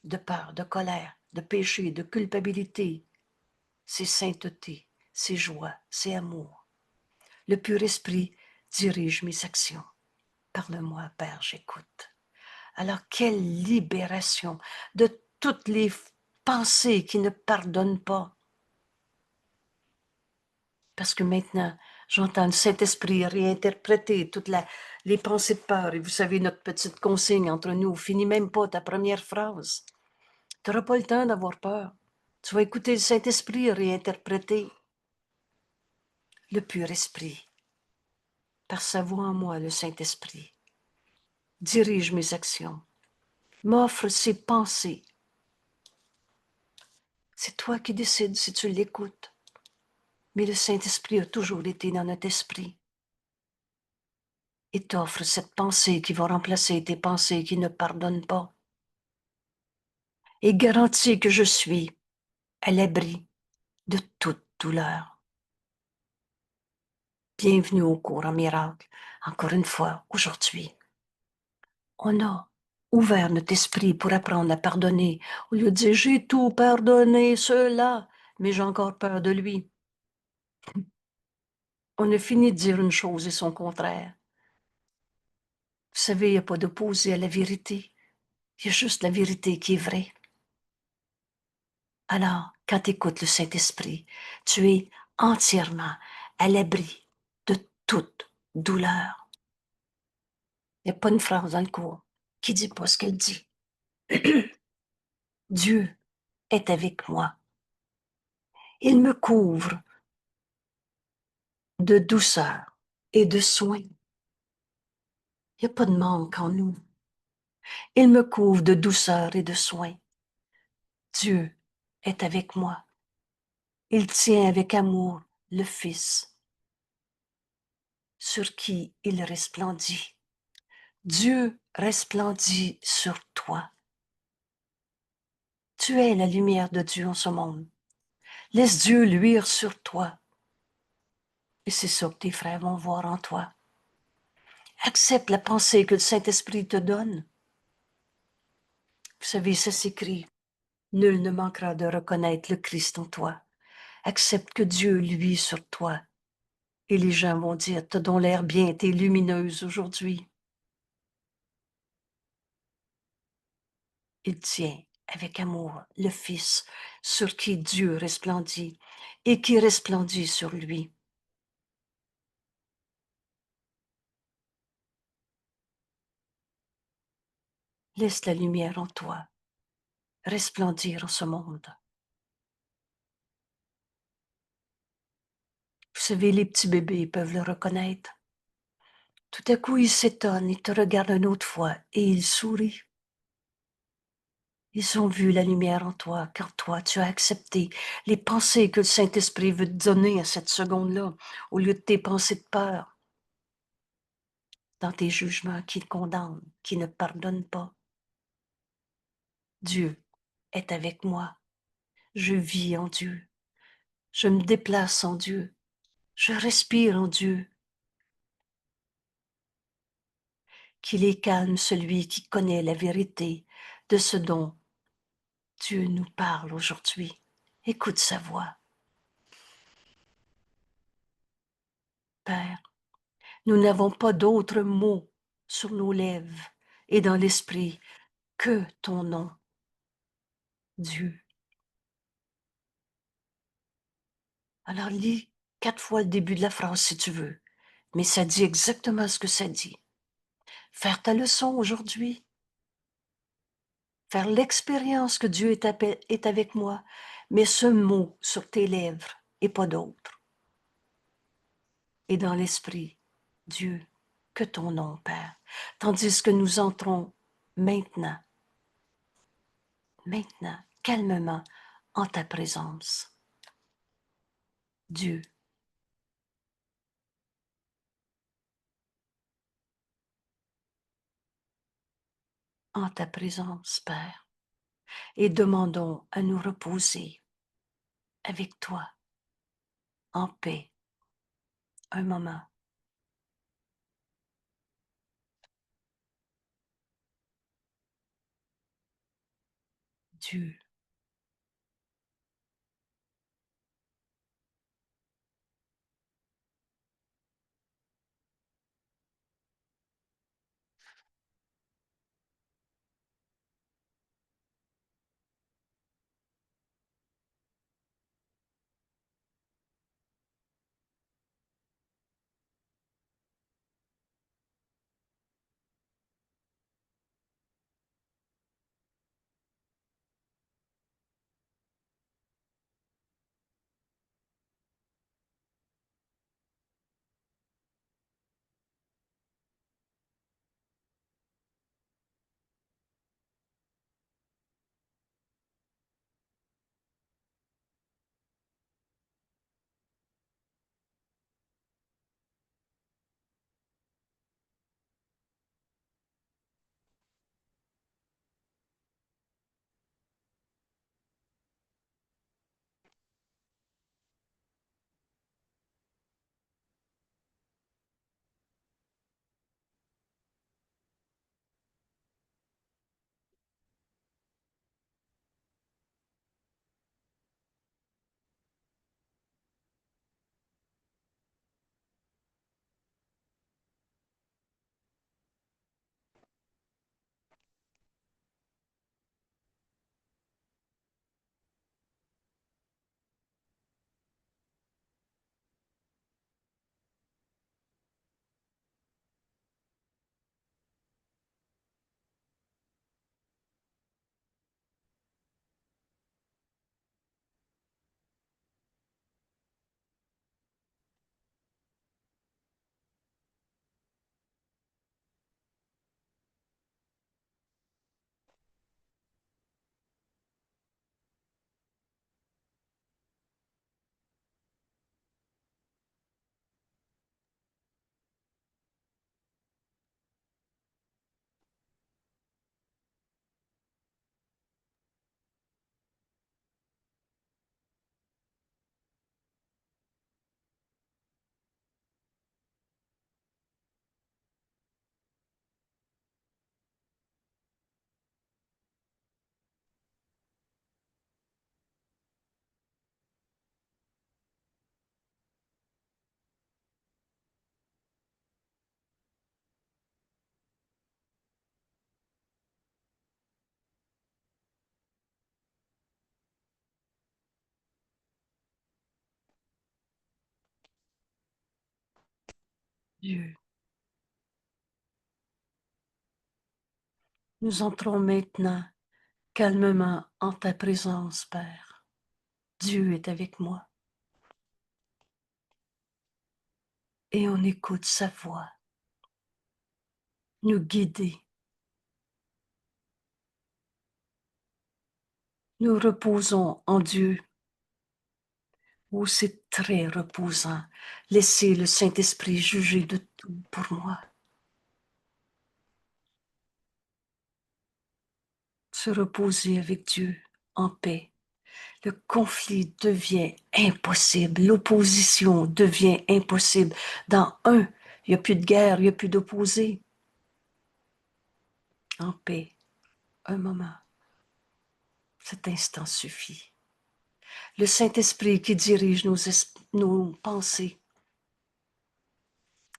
S1: de peur, de colère, de péché, de culpabilité. C'est sainteté, c'est joie, c'est amour. Le pur esprit dirige mes actions. Parle-moi, Père, j'écoute. Alors, quelle libération de toutes les pensées qui ne pardonnent pas. Parce que maintenant, j'entends le Saint-Esprit réinterpréter toutes les pensées de peur. Et vous savez, notre petite consigne entre nous, finis même pas ta première phrase. Tu n'auras pas le temps d'avoir peur. Tu vas écouter le Saint-Esprit réinterpréter. Le pur esprit, par sa voix en moi, le Saint-Esprit, dirige mes actions, m'offre ses pensées. C'est toi qui décides si tu l'écoutes. Mais le Saint-Esprit a toujours été dans notre esprit. Et t'offre cette pensée qui va remplacer tes pensées qui ne pardonnent pas. Et garantit que je suis à l'abri de toute douleur. Bienvenue au cours en miracle, encore une fois, aujourd'hui. On a ouvert notre esprit pour apprendre à pardonner, au lieu de dire j'ai tout pardonné, cela, mais j'ai encore peur de lui. On a fini de dire une chose et son contraire. Vous savez, il n'y a pas d'opposé à la vérité. Il y a juste la vérité qui est vraie. Alors, quand tu écoutes le Saint-Esprit, tu es entièrement à l'abri de toute douleur. Il n'y a pas une phrase dans le cours qui dit pas ce qu'elle dit. Dieu est avec moi. Il me couvre de douceur et de soin. Il n'y a pas de manque en nous. Il me couvre de douceur et de soin. Dieu est avec moi. Il tient avec amour le Fils sur qui il resplendit. Dieu resplendit sur toi. Tu es la lumière de Dieu en ce monde. Laisse Dieu luire sur toi. Et c'est ça que tes frères vont voir en toi. Accepte la pensée que le Saint-Esprit te donne. Vous savez, ça s'écrit. Nul ne manquera de reconnaître le Christ en toi. Accepte que Dieu luit sur toi. Et les gens vont dire, t'as donc l'air bien, t'es lumineuse aujourd'hui. Il tient avec amour le Fils sur qui Dieu resplendit et qui resplendit sur lui. Laisse la lumière en toi resplendir en ce monde. Vous savez, les petits bébés peuvent le reconnaître. Tout à coup, ils s'étonnent, ils te regardent une autre fois et ils sourient. Ils ont vu la lumière en toi, car toi, tu as accepté les pensées que le Saint-Esprit veut te donner à cette seconde-là, au lieu de tes pensées de peur, dans tes jugements qui condamnent, qui ne pardonnent pas. Dieu est avec moi. Je vis en Dieu. Je me déplace en Dieu. Je respire en Dieu. Qu'il est calme celui qui connaît la vérité de ce dont Dieu nous parle aujourd'hui. Écoute sa voix. Père, nous n'avons pas d'autre mot sur nos lèvres et dans l'esprit que ton nom, Dieu. Alors lis 4 fois le début de la phrase si tu veux, mais ça dit exactement ce que ça dit. Faire ta leçon aujourd'hui, faire l'expérience que Dieu est avec moi, mais ce mot sur tes lèvres et pas d'autre. Et dans l'esprit, Dieu, que ton nom, Père, tandis que nous entrons maintenant, calmement, en ta présence. Dieu, en ta présence, Père, et demandons à nous reposer avec toi, en paix, un moment. Dieu, Dieu. Nous entrons maintenant calmement en ta présence, Père. Dieu est avec moi et on écoute sa voix, nous guider. Nous reposons en Dieu. Oh, c'est très reposant. Laissez le Saint-Esprit juger de tout pour moi. Se reposer avec Dieu en paix. Le conflit devient impossible. L'opposition devient impossible. Dans un, il n'y a plus de guerre, il n'y a plus d'opposé. En paix, un moment. Cet instant suffit. Le Saint-Esprit qui dirige nos pensées,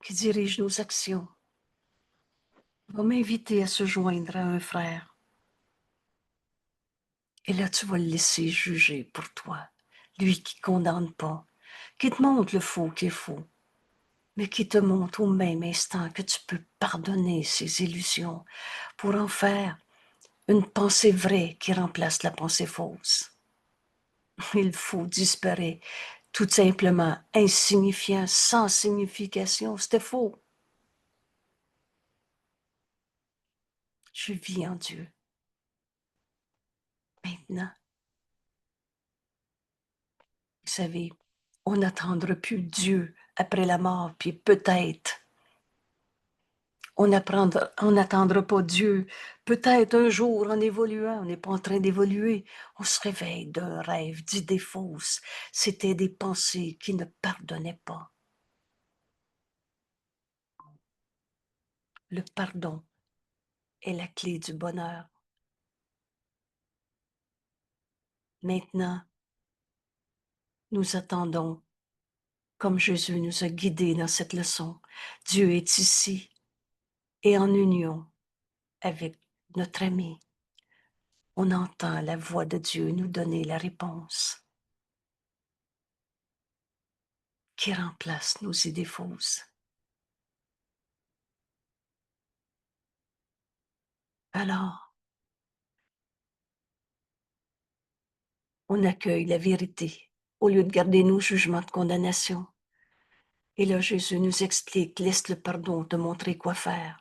S1: qui dirige nos actions, va m'inviter à se joindre à un frère. Et là, tu vas le laisser juger pour toi. Lui qui ne condamne pas, qui te montre le faux qui est faux, mais qui te montre au même instant que tu peux pardonner ces illusions pour en faire une pensée vraie qui remplace la pensée fausse. Il faut disparaître, tout simplement insignifiant, sans signification. C'était faux. Je vis en Dieu. Maintenant, vous savez, on n'attendra plus Dieu après la mort, puis peut-être on n'attendra pas Dieu. Peut-être un jour, en évoluant, on n'est pas en train d'évoluer, on se réveille d'un rêve, d'idées fausses. C'était des pensées qui ne pardonnaient pas. Le pardon est la clé du bonheur. Maintenant, nous attendons, comme Jésus nous a guidés dans cette leçon. Dieu est ici et en union avec notre ami. On entend la voix de Dieu nous donner la réponse qui remplace nos idées fausses. Alors, on accueille la vérité au lieu de garder nos jugements de condamnation. Et là, Jésus nous explique, laisse le pardon te montrer quoi faire.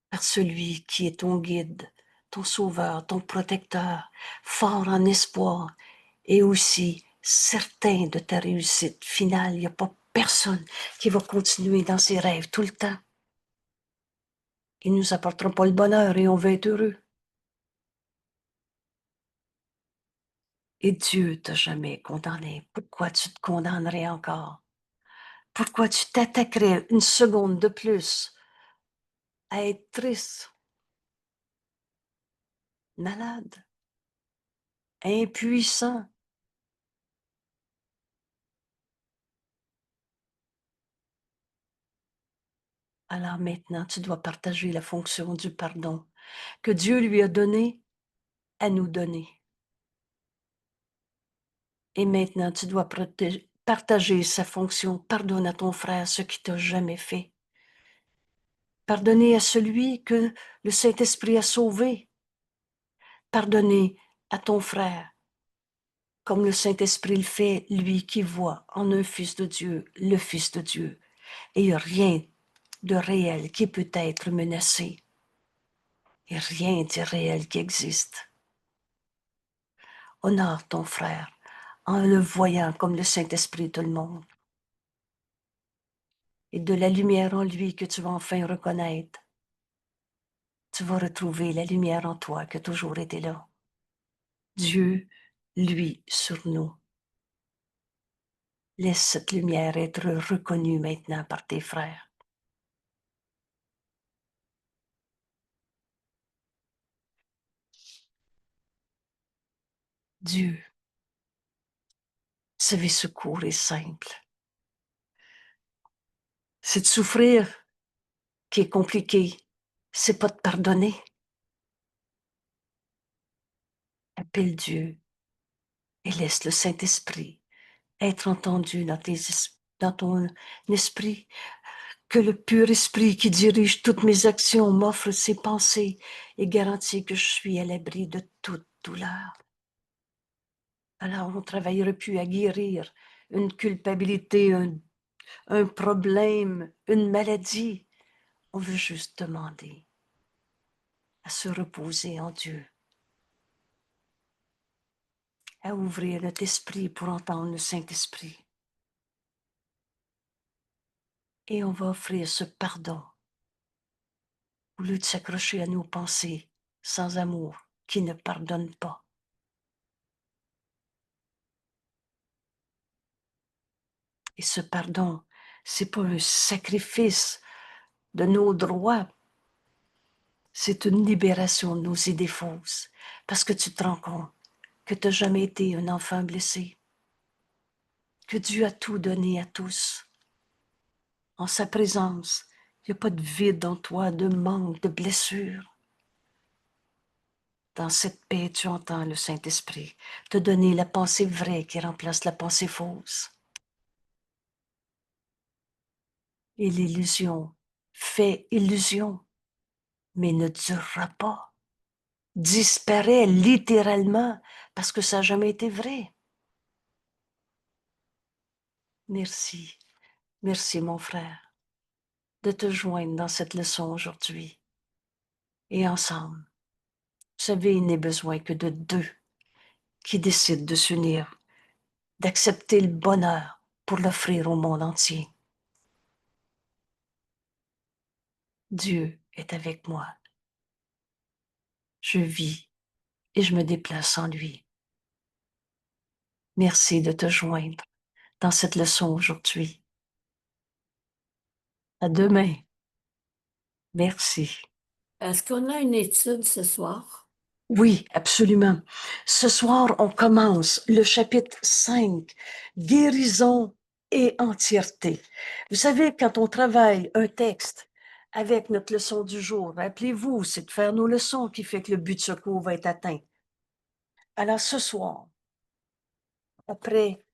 S1: Par celui qui est ton guide, ton sauveur, ton protecteur, fort en espoir et aussi certain de ta réussite finale. Il n'y a pas personne qui va continuer dans ses rêves tout le temps. Il ne nous apportera pas le bonheur et on va être heureux. Et Dieu t'a jamais condamné. Pourquoi tu te condamnerais encore? Pourquoi tu t'attaquerais une seconde de plus à être triste, malade, impuissant? Alors maintenant, tu dois partager la fonction du pardon que Dieu lui a donné à nous donner. Et maintenant, tu dois partager sa fonction. Pardonne à ton frère ce qu'il t'a jamais fait. Pardonner à celui que le Saint-Esprit a sauvé. Pardonner à ton frère, comme le Saint-Esprit le fait, lui qui voit en un Fils de Dieu, le Fils de Dieu. Et il n'y a rien de réel qui peut être menacé. Il n'y a rien d'irréel qui existe. Honore ton frère en le voyant comme le Saint-Esprit te le montre. Et de la lumière en lui que tu vas enfin reconnaître, tu vas retrouver la lumière en toi qui a toujours été là. Dieu, lui, sur nous. Laisse cette lumière être reconnue maintenant par tes frères. Dieu, ce secours est simple. C'est de souffrir qui est compliqué. C'est pas de pardonner. Appelle Dieu et laisse le Saint-Esprit être entendu dans tes dans ton esprit, que le pur esprit qui dirige toutes mes actions m'offre ses pensées et garantit que je suis à l'abri de toute douleur. Alors on ne travaillerait plus à guérir une culpabilité, un problème, une maladie. On veut juste demander à se reposer en Dieu, à ouvrir notre esprit pour entendre le Saint-Esprit. Et on va offrir ce pardon au lieu de s'accrocher à nos pensées sans amour qui ne pardonnent pas. Et ce pardon, c'est pas un sacrifice de nos droits, c'est une libération de nos idées fausses, parce que tu te rends compte que tu n'as jamais été un enfant blessé, que Dieu a tout donné à tous. En sa présence, il n'y a pas de vide en toi, de manque, de blessure. Dans cette paix, tu entends le Saint-Esprit te donner la pensée vraie qui remplace la pensée fausse. Et l'illusion fait illusion, mais ne durera pas. Disparaît littéralement parce que ça n'a jamais été vrai. Merci, merci mon frère, de te joindre dans cette leçon aujourd'hui. Et ensemble, vous savez, il n'est besoin que de deux qui décident de s'unir, d'accepter le bonheur pour l'offrir au monde entier. Dieu est avec moi. Je vis et je me déplace en lui. Merci de te joindre dans cette leçon aujourd'hui. À demain. Merci.
S2: Est-ce qu'on a une étude ce soir?
S1: Oui, absolument. Ce soir, on commence le chapitre 5, guérison et entièreté. Vous savez, quand on travaille un texte avec notre leçon du jour, rappelez-vous, c'est de faire nos leçons qui fait que le but de ce cours va être atteint. Alors ce soir, après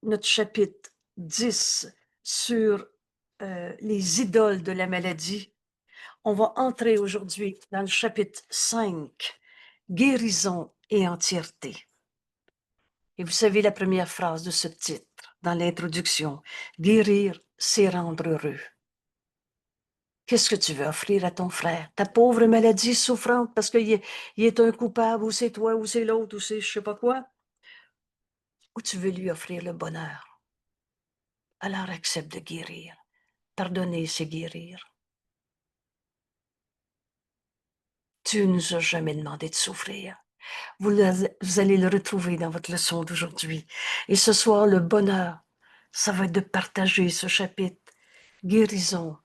S1: notre chapitre 10 sur les idoles de la maladie, on va entrer aujourd'hui dans le chapitre 5, guérison et entièreté. Et vous savez la première phrase de ce titre dans l'introduction, guérir, c'est rendre heureux. Qu'est-ce que tu veux offrir à ton frère? Ta pauvre maladie souffrante parce qu'il est un coupable, ou c'est toi, ou c'est l'autre, ou c'est je sais pas quoi? Ou tu veux lui offrir le bonheur? Alors accepte de guérir. Pardonner, c'est guérir. Dieu ne nous a jamais demandé de souffrir. Vous allez le retrouver dans votre leçon d'aujourd'hui. Et ce soir, le bonheur, ça va être de partager ce chapitre. Guérison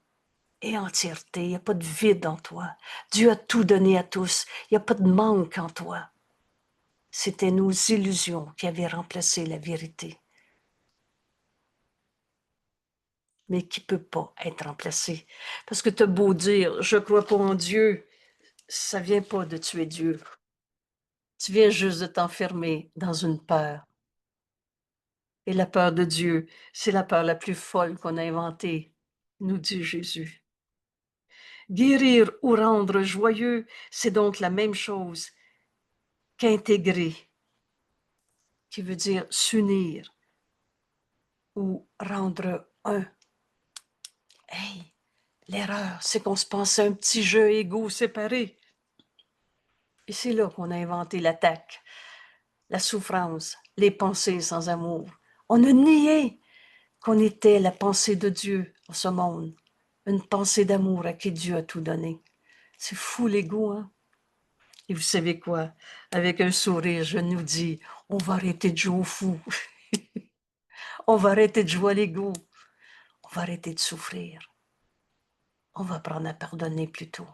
S1: et entièreté. Il n'y a pas de vide en toi. Dieu a tout donné à tous. Il n'y a pas de manque en toi. C'était nos illusions qui avaient remplacé la vérité. Mais qui ne peut pas être remplacée. Parce que tu as beau dire, je ne crois pas en Dieu, ça ne vient pas de tuer Dieu. Tu viens juste de t'enfermer dans une peur. Et la peur de Dieu, c'est la peur la plus folle qu'on a inventée, nous dit Jésus. Guérir ou rendre joyeux, c'est donc la même chose qu'intégrer, qui veut dire s'unir ou rendre un. Hey, l'erreur, c'est qu'on se pensait un petit jeu égaux séparés. Et c'est là qu'on a inventé l'attaque, la souffrance, les pensées sans amour. On a nié qu'on était la pensée de Dieu en ce monde, une pensée d'amour à qui Dieu a tout donné. C'est fou l'ego, hein? Et vous savez quoi? Avec un sourire, je nous dis, on va arrêter de jouer au fou. On va arrêter de jouer à l'ego. On va arrêter de souffrir. On va apprendre à pardonner plutôt.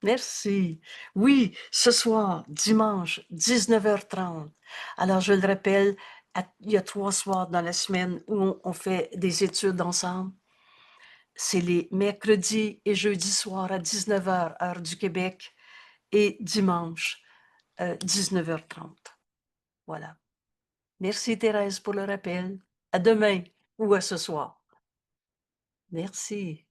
S1: Merci. Oui, ce soir, dimanche, 19h30. Alors, je le rappelle, il y a 3 soirs dans la semaine où on fait des études ensemble. C'est les mercredis et jeudis soirs à 19h, heure du Québec, et dimanche, 19h30. Voilà. Merci Thérèse pour le rappel. À demain ou à ce soir. Merci.